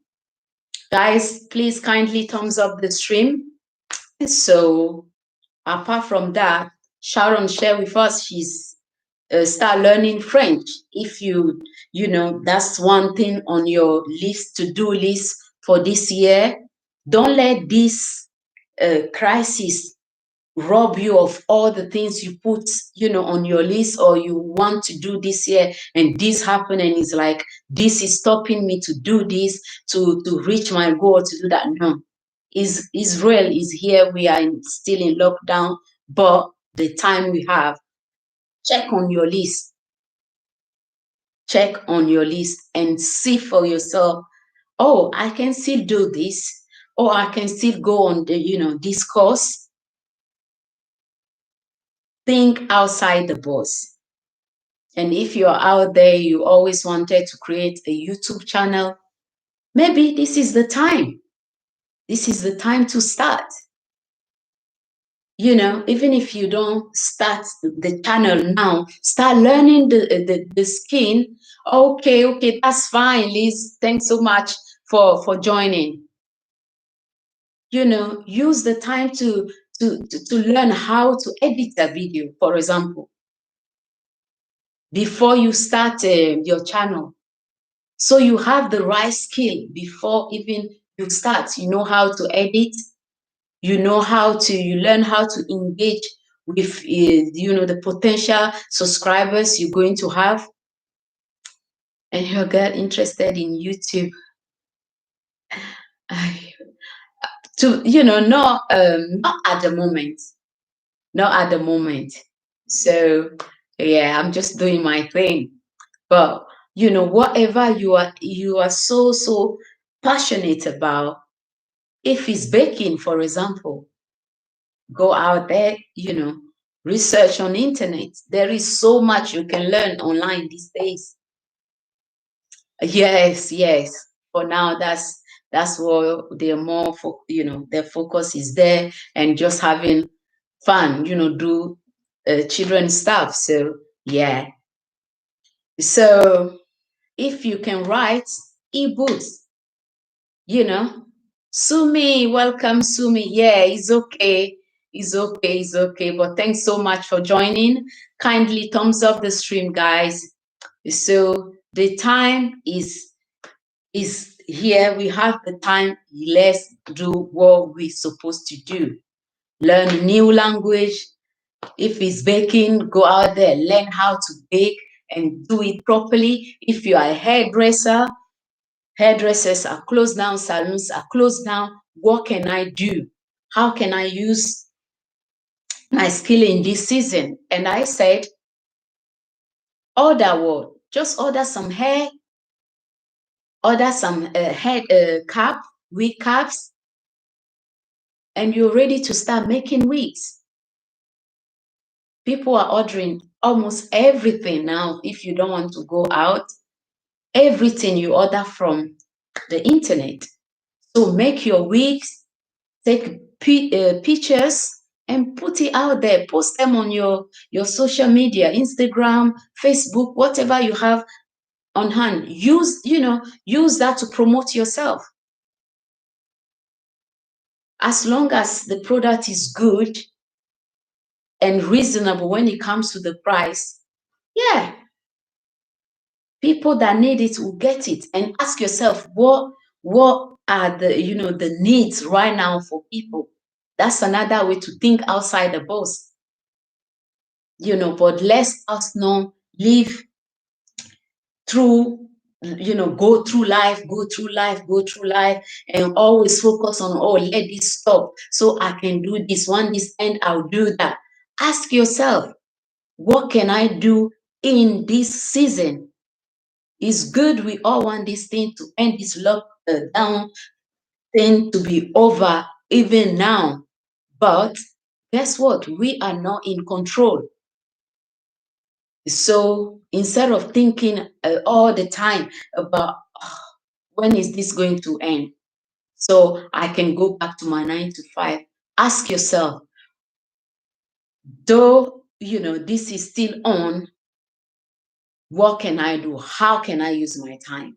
Guys, please kindly thumbs up the stream. So apart from that, Sharon shared with us she's start learning French. If that's one thing on your to-do list for this year. Don't let this crisis rob you of all the things you put on your list or you want to do this year, and this happened and it's like this is stopping me to do this, to reach my goal, to do that. No, Israel is here. We are still in lockdown, but the time we have, check on your list. Check on your list and see for yourself, oh, I can still do this, or I can still go on this course. Think outside the box. And if you're out there, you always wanted to create a YouTube channel, maybe this is the time. This is the time to start. Even if you don't start the channel now, start learning the skin. Okay, that's fine, Liz. Thanks so much for joining. Use the time to learn how to edit a video, for example, before you start your channel. So you have the right skill before even you start. You know how to edit. You learn how to engage with the potential subscribers you're going to have. And you get interested in YouTube. Not at the moment. Not at the moment. So yeah, I'm just doing my thing. But whatever you are so passionate about, if it's baking, for example, go out there, research on internet. There is so much you can learn online these days. Yes. For now, that's what they're more for. Their focus is there and just having fun. Do children stuff. So yeah. So if you can write ebooks, Sumi, welcome, Sumi. Yeah, it's okay. It's okay. But thanks so much for joining. Kindly thumbs up the stream, guys. So the time is here. We have the time. Let's do what we're supposed to do. Learn a new language. If it's baking, go out there, learn how to bake and do it properly. If you are a hairdressers are closed down, salons are closed down. What can I do? how can I use my skill in this season? And I said, order what? Just order some hair, order some head cap, wig caps, and you're ready to start making wigs. People are ordering almost everything now. If you don't want to go out, everything you order from the internet. So make your wigs, take pictures and put it out there. Post them on your social media, Instagram, Facebook, whatever you have on hand. Use that to promote yourself. As long as the product is good and reasonable when it comes to the price, yeah, people that need it will get it. And ask yourself, what are the needs right now for people? That's another way to think outside the box. But let us not live through, go through life, and always focus on, oh, let this stop so I can do this. When this end, I'll do that. Ask yourself, what can I do in this season? It's good. We all want this thing to end, this lockdown thing to be over even now. But guess what? We are not in control. So instead of thinking all the time about when is this going to end, so I can go back to my 9 to 5, ask yourself, though this is still on, what can I do? How can I use my time?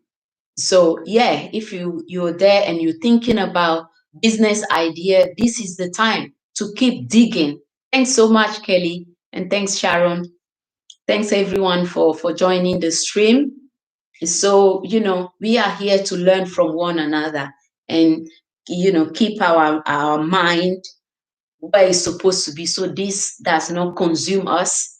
So yeah, if you're there and you're thinking about business idea, this is the time to keep digging. Thanks so much, Kelly, and thanks, Sharon. Thanks everyone for joining the stream. So we are here to learn from one another and keep our mind where it's supposed to be, so this does not consume us,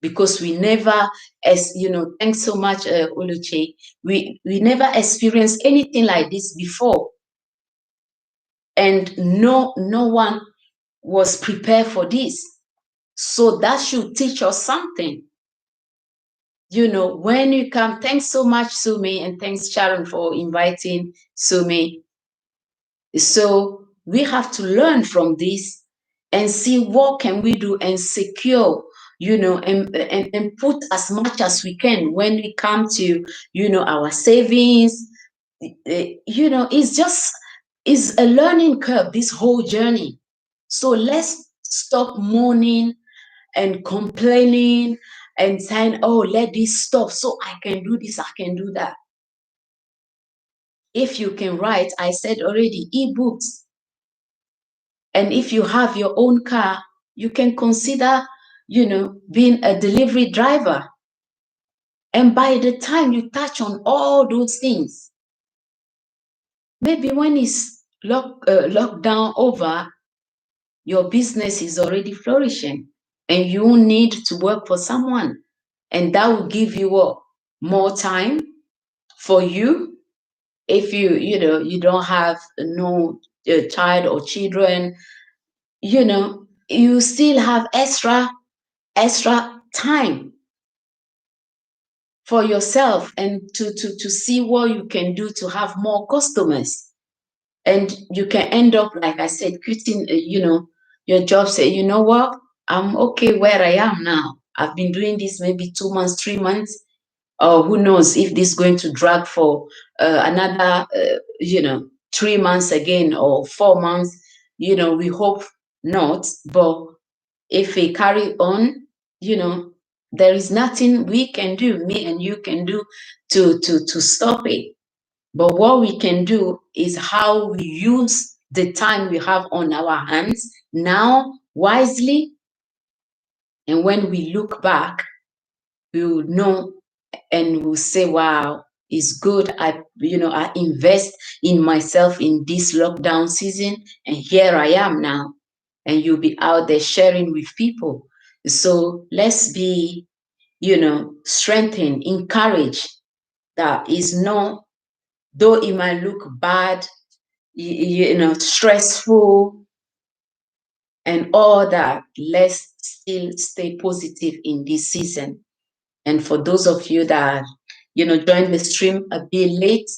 because we never, as thanks so much, Oluche, we never experienced anything like this before, and no one was prepared for this. So that should teach us something. When you come, thanks so much, Sumi, and thanks, Sharon, for inviting Sumi. So we have to learn from this and see what can we do and secure, and put as much as we can when we come to, our savings. It's a learning curve, this whole journey. So let's stop moaning and complaining and saying, oh, let this stop so I can do this, I can do that. If you can write, I said already, ebooks. And if you have your own car, you can consider, being a delivery driver. And by the time you touch on all those things, maybe when it's lockdown over, your business is already flourishing and you need to work for someone. And that will give you more time for you. If you don't have no child or children, you still have extra time for yourself and to see what you can do to have more customers. And you can end up, like I said, quitting your job, say, you know what, I'm okay where I am now. I've been doing this maybe 2 months, 3 months, or who knows if this is going to drag for another 3 months again, or 4 months. We hope not, but if we carry on, there is nothing we can do, me and you can do to stop it. But what we can do is how we use the time we have on our hands now wisely. And when we look back, we will know and we'll say, wow, it's good. I invest in myself in this lockdown season, and here I am now. And you'll be out there sharing with people. So let's be, strengthened, encouraged. That is not, though it might look bad, stressful, and all that. Let's still stay positive in this season. And for those of you that, joined the stream a bit late,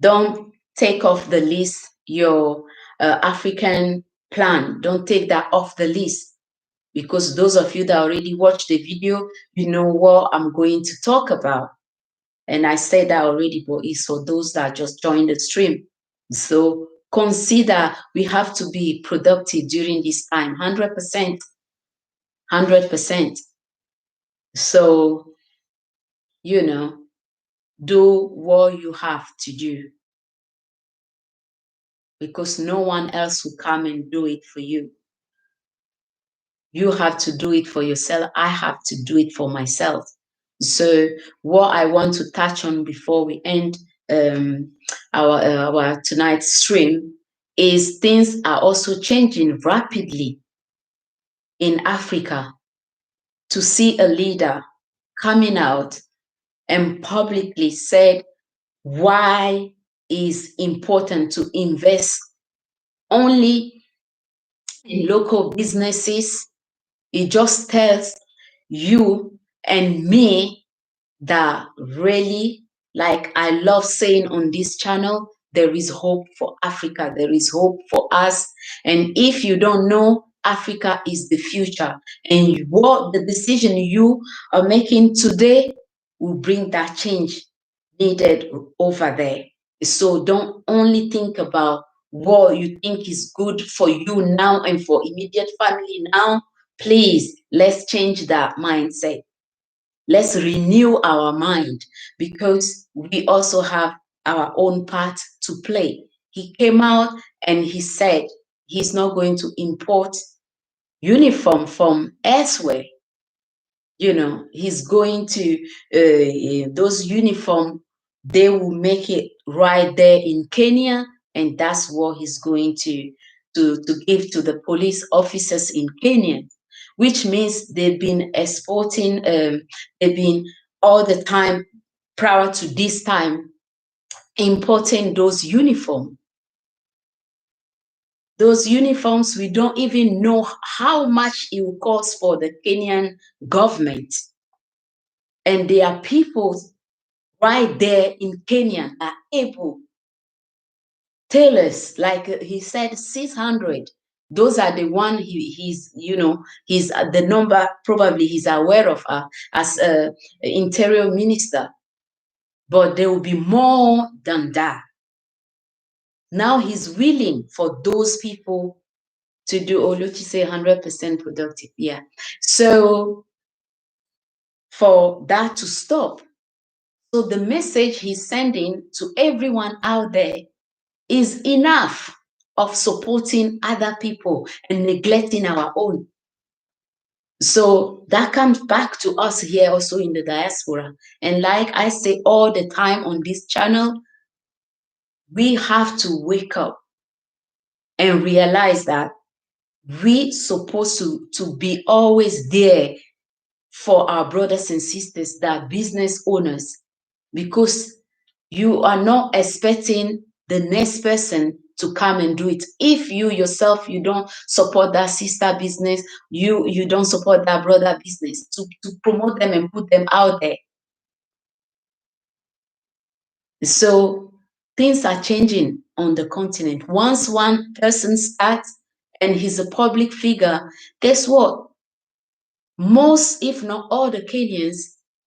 don't take off the list your African plan. Don't take that off the list, because those of you that already watched the video, you know what I'm going to talk about. And I said that already, but it's for those that just joined the stream. So consider we have to be productive during this time, 100%, 100%. So, do what you have to do, because no one else will come and do it for you. You have to do it for yourself. I have to do it for myself. So what I want to touch on before we end our tonight's stream is things are also changing rapidly in Africa. To see a leader coming out and publicly said why is important to invest only in local businesses, it just tells you and me that really, like I love saying on this channel, there is hope for Africa. There is hope for us. And if you don't know, Africa is the future. And what the decision you are making today will bring that change needed over there. So don't only think about what you think is good for you now and for immediate family now. Please, let's change that mindset. Let's renew our mind, because we also have our own part to play. He came out and he said he's not going to import uniform from elsewhere. He's going to, those uniform, they will make it right there in Kenya, and that's what he's going to give to the police officers in Kenya, which means they've been exporting, they've been all the time prior to this time importing those uniforms. Those uniforms, we don't even know how much it will cost for the Kenyan government. And there are people right there in Kenya are able, tailors, like he said, 600. Those are the one he's the number probably he's aware of as interior minister. But there will be more than that. Now he's willing for those people to do, Oluchi say 100% productive. Yeah. So for that to stop, so the message he's sending to everyone out there is enough of supporting other people and neglecting our own. So that comes back to us here also in the diaspora. And like I say all the time on this channel, we have to wake up and realize that we're supposed to be always there for our brothers and sisters that are business owners, because you are not expecting the next person to come and do it. If you yourself, you don't support that sister business, you don't support that brother business, to promote them and put them out there. So things are changing on the continent. Once one person starts and he's a public figure, guess what? Most, if not all, the Kenyans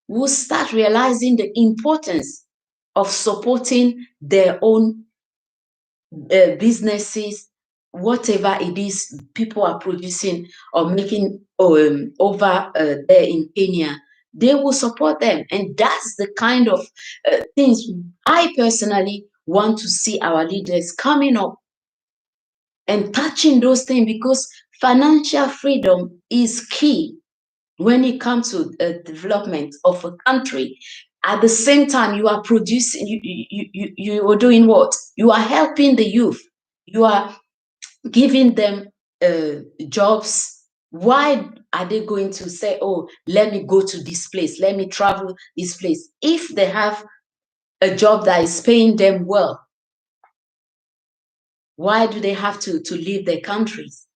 will start realizing the importance of supporting their own businesses, whatever it is people are producing or making over there in Kenya. They will support them. And that's the kind of things I personally want to see our leaders coming up and touching those things, because financial freedom is key when it comes to development of a country. At the same time, you are producing, you are doing what? You are helping the youth. You are giving them jobs. Why are they going to say, oh, let me go to this place, let me travel this place, if they have a job that is paying them well? Why do they have to leave their countries?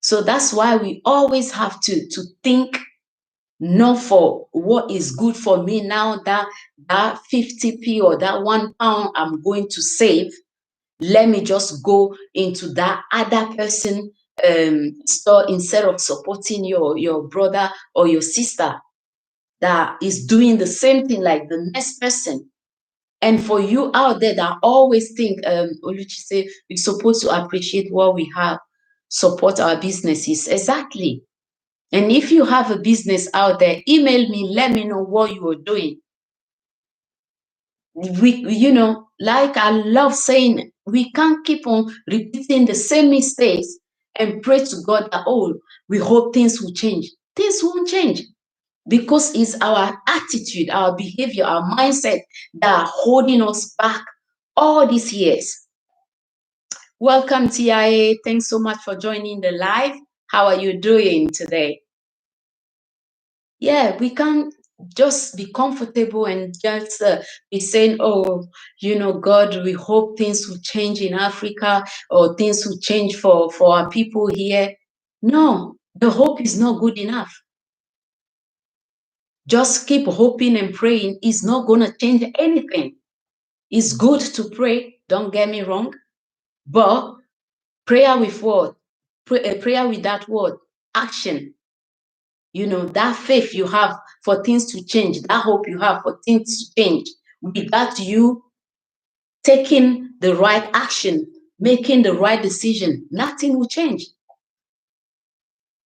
So that's why we always have to think not for what is good for me now, that 50p or that £1 I'm going to save. Let me just go into that other person store instead of supporting your brother or your sister that is doing the same thing like the next person. And for you out there that always think, Oluchi say, we're supposed to appreciate what we have, support our businesses. Exactly. And if you have a business out there, email me, let me know what you are doing. Like I love saying, we can't keep on repeating the same mistakes and pray to God that, oh, we hope things will change. Things won't change because it's our attitude, our behavior, our mindset that are holding us back all these years. Welcome, TIA. Thanks so much for joining the live. How are you doing today? Yeah, we can't just be comfortable and just be saying, oh, God, we hope things will change in Africa or things will change for our people here. No, the hope is not good enough. Just keep hoping and praying is not going to change anything. It's good to pray, don't get me wrong, but prayer with what? Prayer with that word, action. That faith you have for things to change, that hope you have for things to change, without you taking the right action, making the right decision, nothing will change.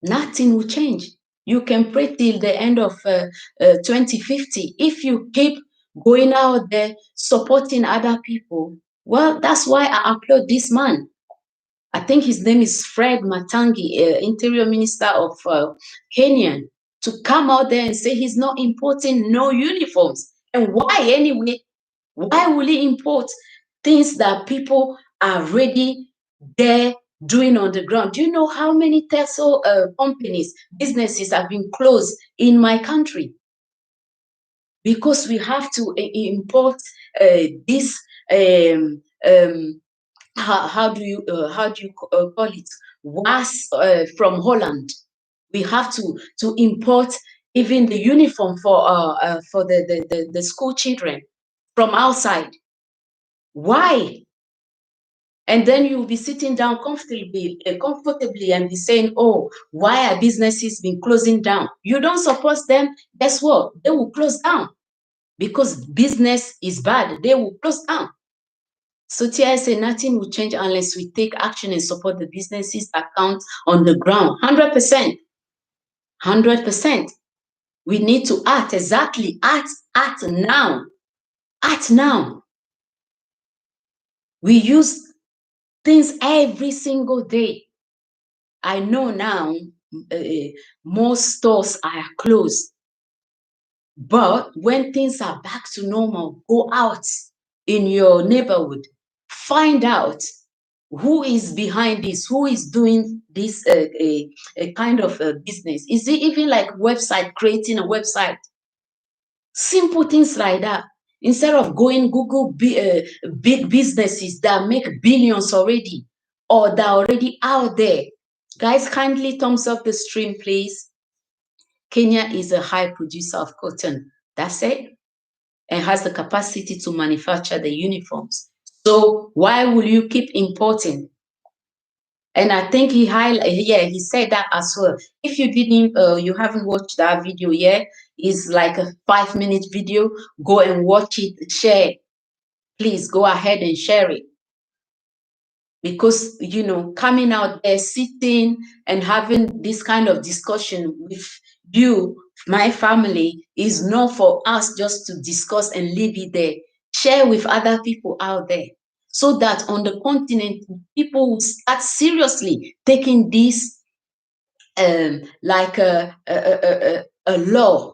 Nothing will change. You can pray till the end of 2050. If you keep going out there supporting other people, well, that's why I applaud this man. I think his name is Fred Matangi, Interior Minister of Kenya, to come out there and say he's not importing no uniforms. And why anyway? Why will he import things that people are already there doing on the ground? Do you know how many Tesla companies, businesses have been closed in my country? Because we have to import this how do you call it, was from Holland. We have to import even the uniform for the school children from outside. Why? And then you'll be sitting down comfortably and be saying, oh, why are businesses been closing down? You don't support them, guess what? They will close down because business is bad. They will close down. So TIA nothing will change unless we take action and support the businesses that count on the ground. 100%. 100%. We need to act exactly. Act now. Act now. We use things every single day. I know now most stores are closed. But when things are back to normal, go out in your neighborhood. Find out who is behind this, who is doing this a kind of a business. Is it even like website, creating a website? Simple things like that. Instead of going Google big businesses that make billions already or that are already out there. Guys, kindly thumbs up the stream, please. Kenya is a high producer of cotton. That's it. And has the capacity to manufacture the uniforms. So why will you keep importing? And I think he said that as well. If you didn't, you haven't watched that video yet, it's like a 5-minute video. Go and watch it, share it. Please go ahead and share it. Because, coming out there, sitting and having this kind of discussion with you, my family, is not for us just to discuss and leave it there. Share with other people out there so that on the continent, people will start seriously taking this like a law.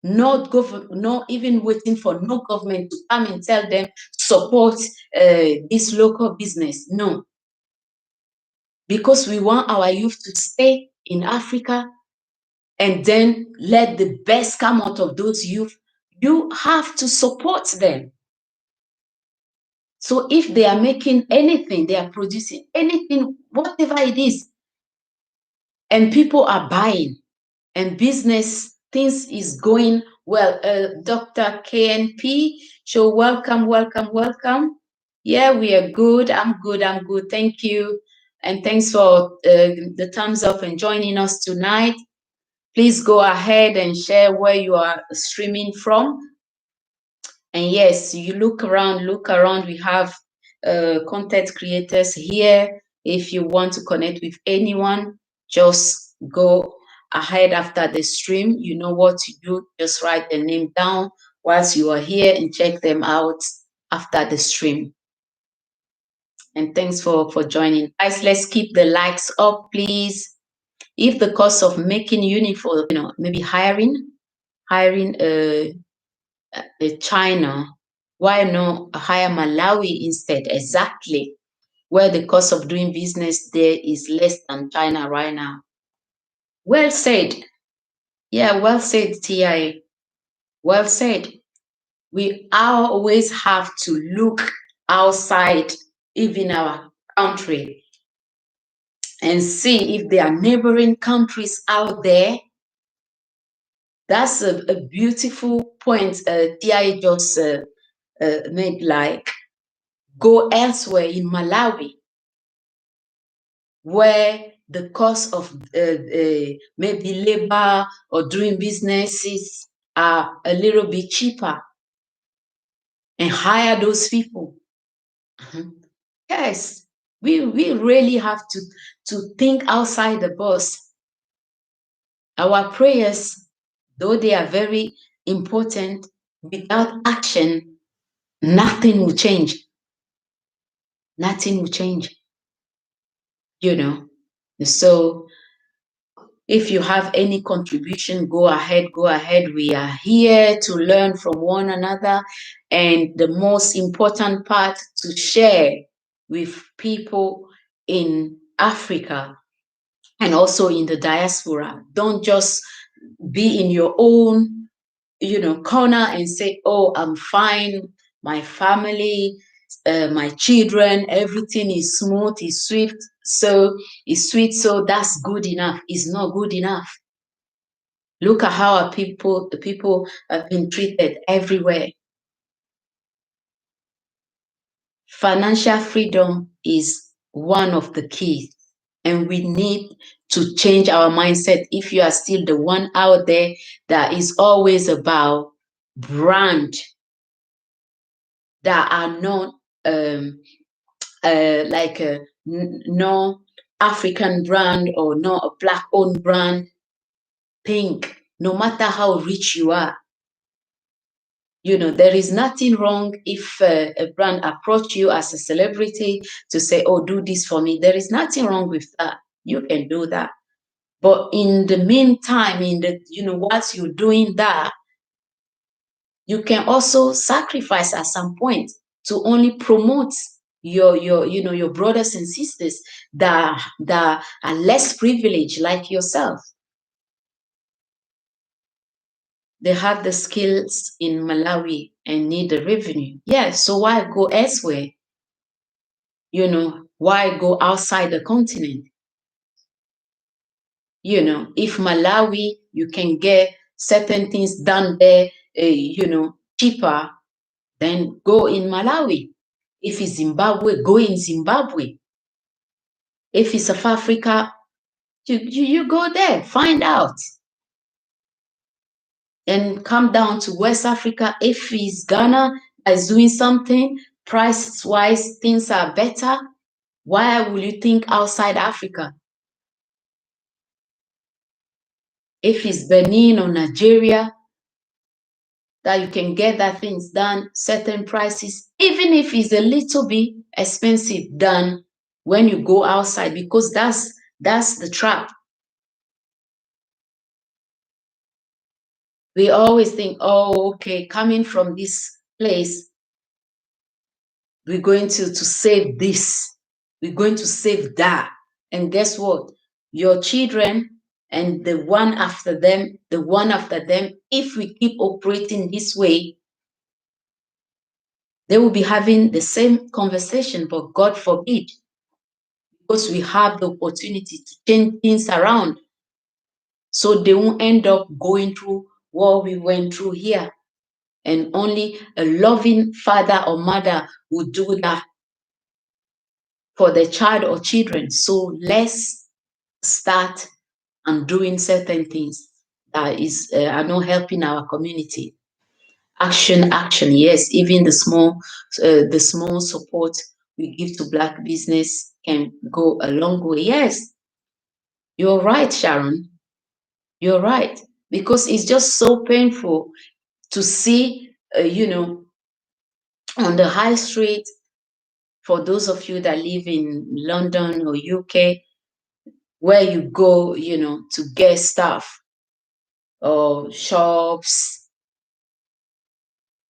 Not even waiting for no government to come and tell them support this local business. No, because we want our youth to stay in Africa and then let the best come out of those youth. You have to support them. So if they are making anything, they are producing anything, whatever it is, and people are buying, and business things is going well. Dr. KNP, so welcome, welcome, welcome. Yeah, we are good. I'm good. I'm good. Thank you. And thanks for the thumbs up and joining us tonight. Please go ahead and share where you are streaming from. And yes, you look around, we have content creators here. If you want to connect with anyone, just go ahead after the stream. You know what to do. Just write the name down whilst you are here and check them out after the stream. And thanks for joining. Guys, let's keep the likes up, please. If the cost of making uniform, maybe hiring China, why not hire Malawi instead? Exactly, where the cost of doing business there is less than China right now. Well said. Yeah, well said, TIA. Well said. We always have to look outside, even our country, and see if there are neighboring countries out there. That's a beautiful point TIA just made, like, go elsewhere in Malawi, where the cost of maybe labor or doing businesses are a little bit cheaper, and hire those people. Yes, we really have to think outside the box. Our prayers, though they are very important, without action, nothing will change. Nothing will change. So if you have any contribution, go ahead. We are here to learn from one another. And the most important part, to share with people in Africa and also in the diaspora. Don't just be in your own, corner and say, oh, I'm fine, my family, my children, everything is smooth, is sweet, so that's good enough. It's not good enough. Look at how the people have been treated everywhere. Financial freedom is one of the keys, and we need to change our mindset. If you are still the one out there that is always about brand that are not like no African brand or not a Black owned brand, think no matter how rich you are, there is nothing wrong if a brand approach you as a celebrity to say, oh, do this for me. There is nothing wrong with that. You can do that. But in the meantime, whilst you're doing that, you can also sacrifice at some point to only promote your brothers and sisters that are less privileged like yourself. They have the skills in Malawi and need the revenue. Yeah, so why go elsewhere? Why go outside the continent? If Malawi, you can get certain things done there, cheaper, then go in Malawi. If it's Zimbabwe, go in Zimbabwe. If it's South Africa, you go there, find out. And come down to West Africa. If it's Ghana that is doing something, price-wise, things are better, why will you think outside Africa? If it's Benin or Nigeria, that you can get that things done, certain prices, even if it's a little bit expensive than when you go outside, because that's the trap. We always think, oh, okay, coming from this place, we're going to save this, we're going to save that. And guess what? Your children and the one after them, if we keep operating this way, they will be having the same conversation, but God forbid. because we have the opportunity to change things around, so they won't end up going through what we went through here. And only a loving father or mother would do that for the child or children. So let's start and doing certain things that are not helping our community. Action, yes. Even the small support we give to Black business can go a long way. Yes, you're right, Sharon. You're right, because it's just so painful to see, on the high street. For those of you that live in London or UK, where you go, to get stuff or shops.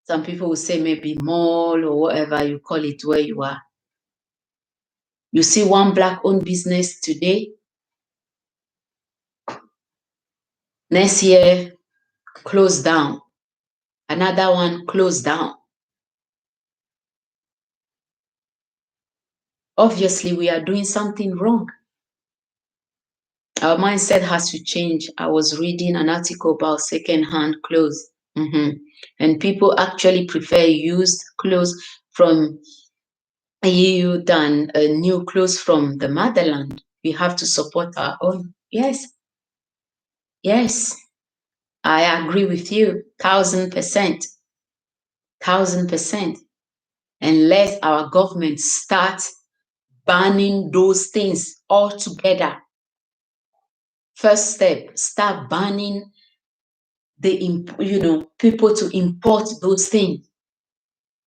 Some people will say maybe mall or whatever you call it where you are. You see one Black-owned business today, next year, closed down. Another one closed down. Obviously, we are doing something wrong. Our mindset has to change. I was reading an article about second-hand clothes. And people actually prefer used clothes from EU than new clothes from the motherland. We have to support our own. Yes. Yes. I agree with you, 1,000%. 1,000%. And let our government start banning those things altogether. First step, start banning people to import those things,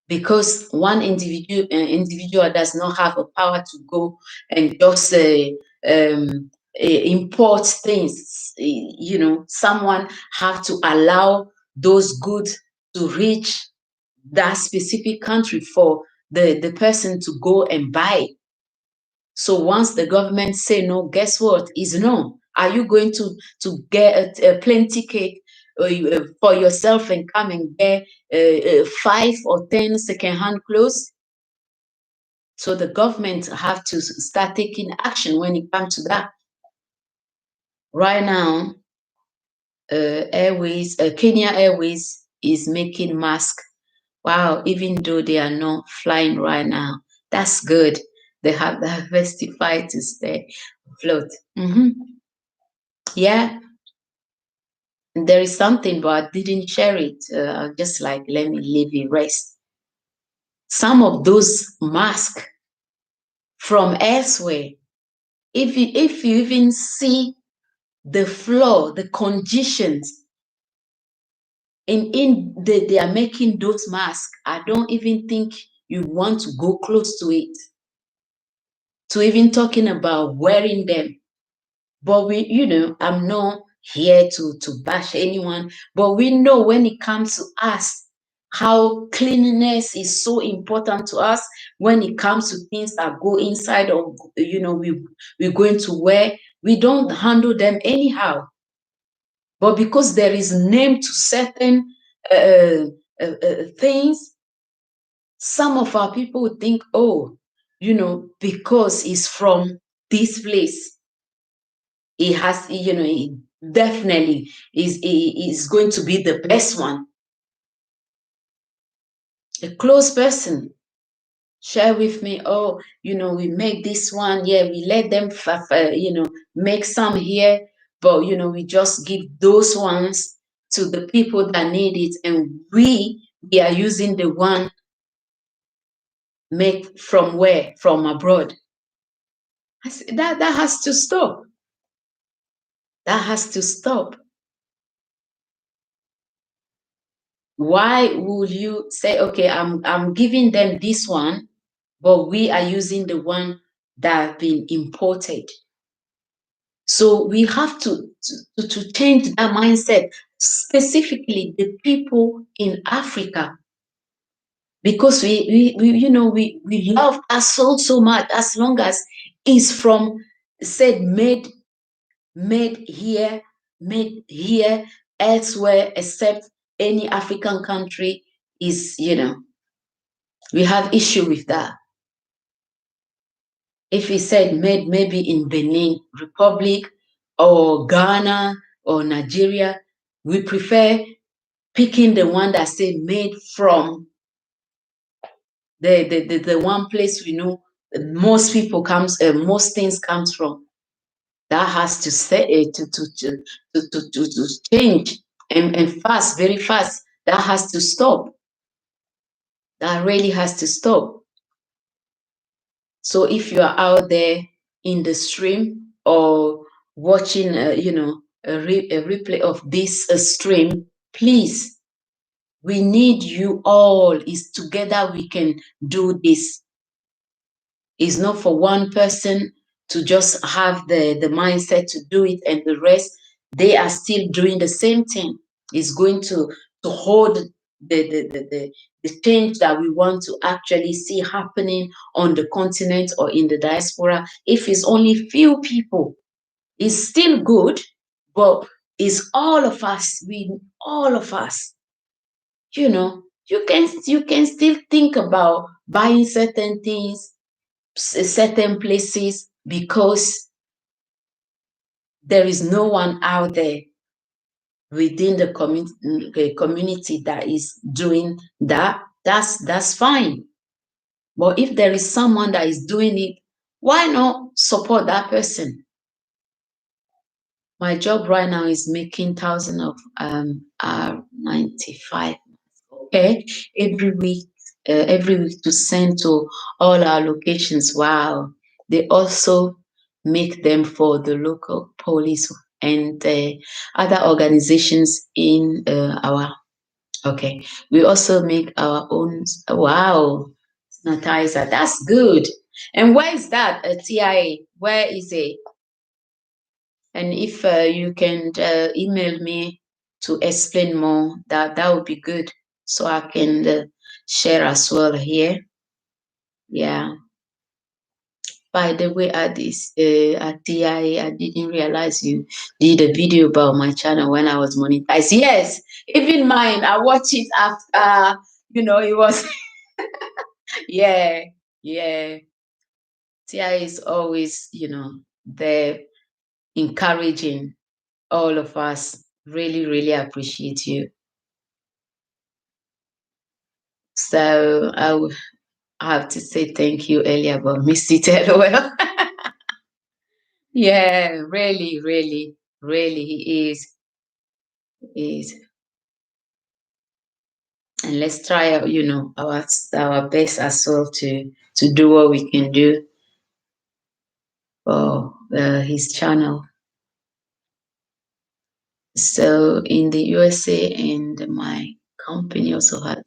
because one individual does not have a power to go and just import things. Someone have to allow those goods to reach that specific country for the person to go and buy. So once the government say no, guess what? Is no. Are you going to get a plane ticket for yourself and come and get 5 or 10 second-hand clothes? So the government have to start taking action when it comes to that. Right now, Kenya Airways is making masks. Wow, even though they are not flying right now, that's good. They have diversified to stay afloat. Yeah, there is something, but I didn't share it. Just like, let me leave it rest. Some of those masks from elsewhere, if you even see the floor, the conditions they are making those masks, I don't even think you want to go close to it, to even talking about wearing them. But I'm not here to bash anyone, but we know when it comes to us, how cleanliness is so important to us when it comes to things that go inside, or we're going to wear. We don't handle them anyhow. But because there is name to certain things, some of our people would think, oh, because it's from this place, it has, it definitely is going to be the best one. A close person share with me, oh, we make this one, yeah, we let them make some here, but we just give those ones to the people that need it, and we are using the one made from where? From abroad. That has to stop. That has to stop. Why would you say, okay, I'm giving them this one, but we are using the one that have been imported? So we have to change that mindset, specifically the people in Africa, because we love us so much, as long as it's from said made here, elsewhere, except any African country is, we have issue with that. If he said made maybe in Benin Republic or Ghana or Nigeria, we prefer picking the one that say made from the one place we know most people comes, most things comes from. That has to say to change and fast, very fast. That has to stop. That really has to stop. So if you are out there in the stream or watching, a replay of this stream, please, we need you all. Is together we can do this. It's not for one person to just have the mindset to do it and the rest, they are still doing the same thing. It's going to hold the change that we want to actually see happening on the continent or in the diaspora. If it's only few people, it's still good, but it's all of us. All of us, you can still think about buying certain things, certain places, because there is no one out there within the community that is doing that. That's fine. But if there is someone that is doing it, why not support that person? My job right now is making thousands of R95. Okay, every week to send to all our locations. Wow. They also make them for the local police and other organizations in our. Okay, we also make our own. Wow, sanitizer. That's good. And where is that? TIA? Where is it? And if you can email me to explain more, that would be good, so I can share as well here. Yeah. By the way, at TIA, I didn't realize you did a video about my channel when I was monetized. Yes, even mine. I watched it after. It was. Yeah, yeah. TIA is always, there encouraging all of us. Really, really appreciate you. So I have to say thank you earlier, but missed it LOL. Yeah, really, really, really, he is. He is. And let's try out, our best as well to do what we can do for his channel. So in the USA, and my company also has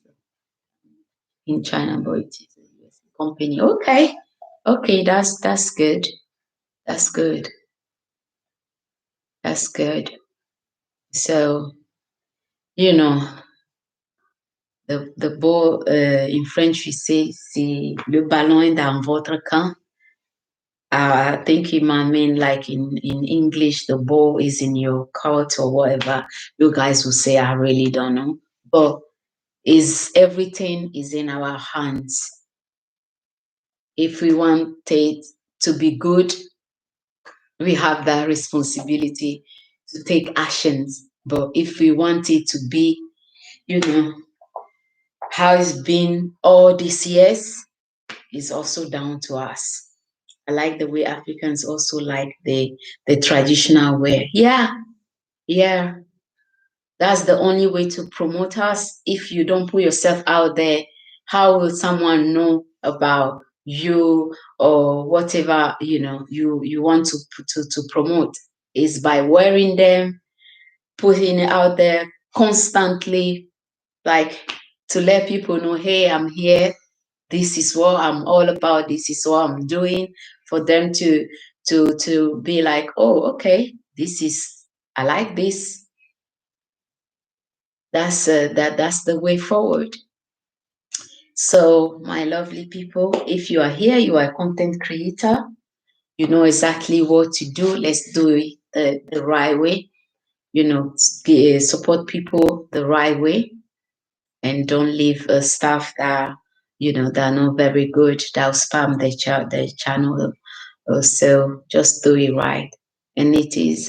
in China, but it is a US company. Okay, that's good. That's good. That's good. So, the ball, in French, we say, c'est le ballon est dans votre camp. I think it might mean like in English, the ball is in your court or whatever. You guys will say, I really don't know. But everything is in our hands. If we want it to be good, we have that responsibility to take actions. But if we want it to be, how it's been all these years, is also down to us. I like the way Africans also like the traditional wear. Yeah. That's the only way to promote us. If you don't put yourself out there, how will someone know about you or whatever you want to promote? Is by wearing them, putting it out there constantly, like to let people know, hey, I'm here. This is what I'm all about. This is what I'm doing, for them to be like, oh, okay, I like this. That's the way forward. So, my lovely people, if you are here, you are a content creator, you know exactly what to do. Let's do it the right way. Support people the right way, and don't leave stuff that that are not very good, that will spam the channel So just do it right. And it is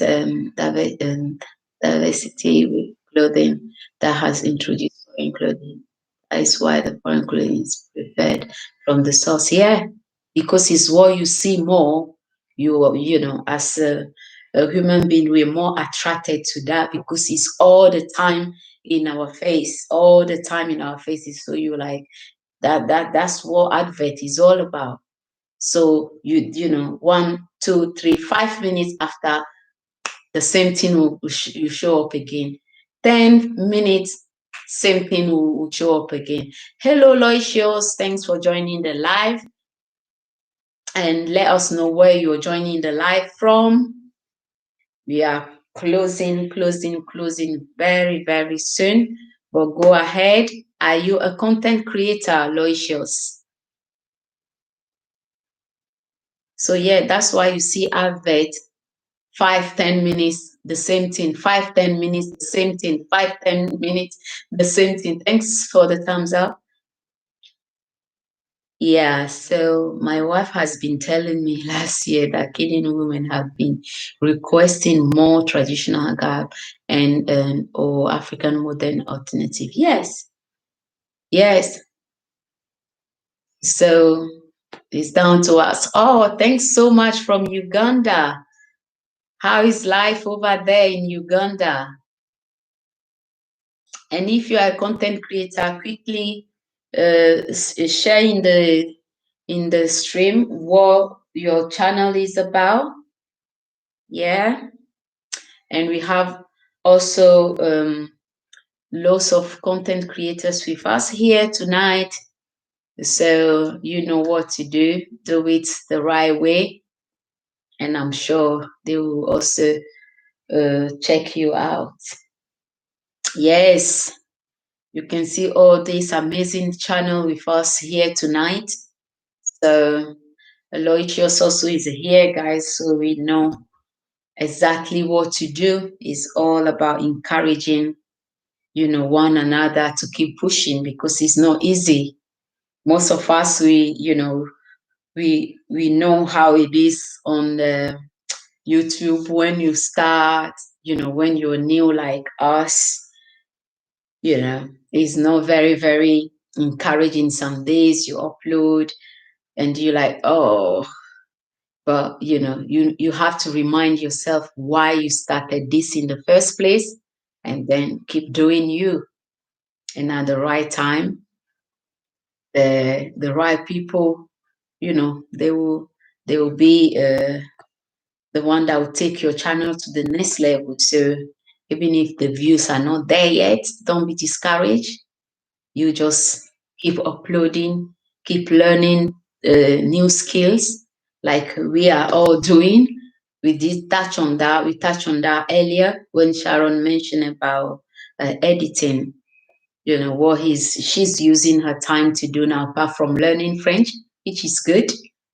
diversity with clothing that has introduced foreign clothing. That is why the foreign clothing is preferred from the source. Yeah, because it's what you see more. You know, as a human being, we're more attracted to that because it's all the time in our face, all the time in our faces. So you like that's what advert is all about. So you know 1, 2, 3, 5 minutes after the same thing will show up again. 10 minutes, same thing will show up again. Hello, Loisios. Thanks for joining the live. And let us know where you're joining the live from. We are closing very, very soon. But go ahead. Are you a content creator, Loisios? So yeah, that's why you see advert 5, 10 minutes, the same thing, 5, 10 minutes, the same thing, 5, 10 minutes, the same thing. Thanks for the thumbs up. Yeah, so my wife has been telling me last year that Kenyan women have been requesting more traditional garb and or African modern alternative. Yes, yes. So it's down to us. Oh, thanks so much from Uganda. How is life over there in Uganda? And if you are a content creator, quickly share in the stream what your channel is about. Yeah, and we have also lots of content creators with us here tonight. So you know what to do. Do it the right way, and I'm sure they will also check you out. Yes, you can see all this amazing channel with us here tonight. So Aloysius also is here, guys, so we know exactly what to do. It's all about encouraging, one another to keep pushing because it's not easy. Most of us, we know how it is on the YouTube when you start, when you're new like us, it's not very, very encouraging. Some days you upload and you're like, oh, but you have to remind yourself why you started this in the first place and then keep doing you. And at the right time, the right people, they will be the one that will take your channel to the next level. So even if the views are not there yet, don't be discouraged. You just keep uploading, keep learning new skills like we are all doing. We did touch on that. We touched on that earlier when Sharon mentioned about editing. What she's using her time to do now, apart from learning French, which is good.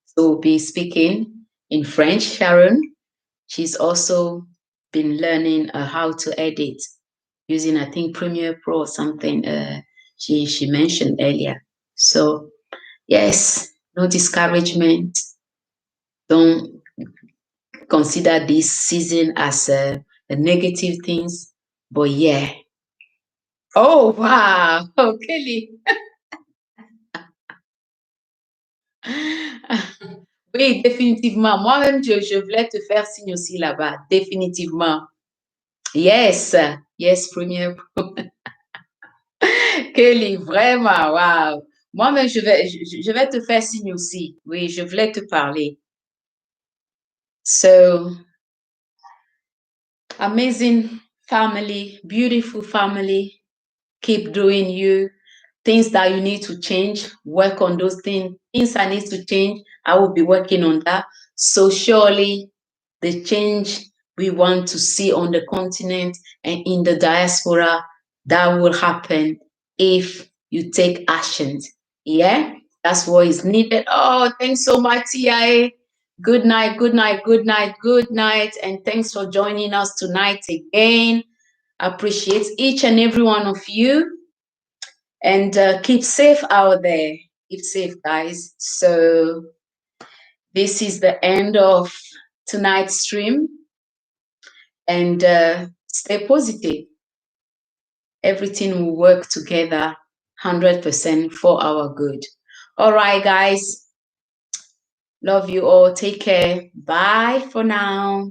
So we'll be speaking in French, Sharon. She's also been learning how to edit using, I think, Premiere Pro or something she mentioned earlier. So, yes, no discouragement. Don't consider this season as a negative things. But yeah. Oh, wow. Oh, Kelly. Oui, définitivement. Moi-même, je voulais te faire signe aussi là-bas. Définitivement. Yes. Yes, Premiere Pro. Kelly, vraiment, wow. Moi-même, je vais te faire signe aussi. Oui, je voulais te parler. So, amazing family, beautiful family. Keep doing you. Things that you need to change, work on those things. Things I need to change, I will be working on that. So surely the change we want to see on the continent and in the diaspora, that will happen if you take actions. Yeah, that's what is needed. Oh, thanks so much, TIA. Good night, good night, good night, good night. And thanks for joining us tonight again. Appreciate each and every one of you. And keep safe out there. Keep safe, guys. So This is the end of tonight's stream, and stay positive. Everything will work together 100% for our good. All right, guys. Love you all. Take care. Bye for now.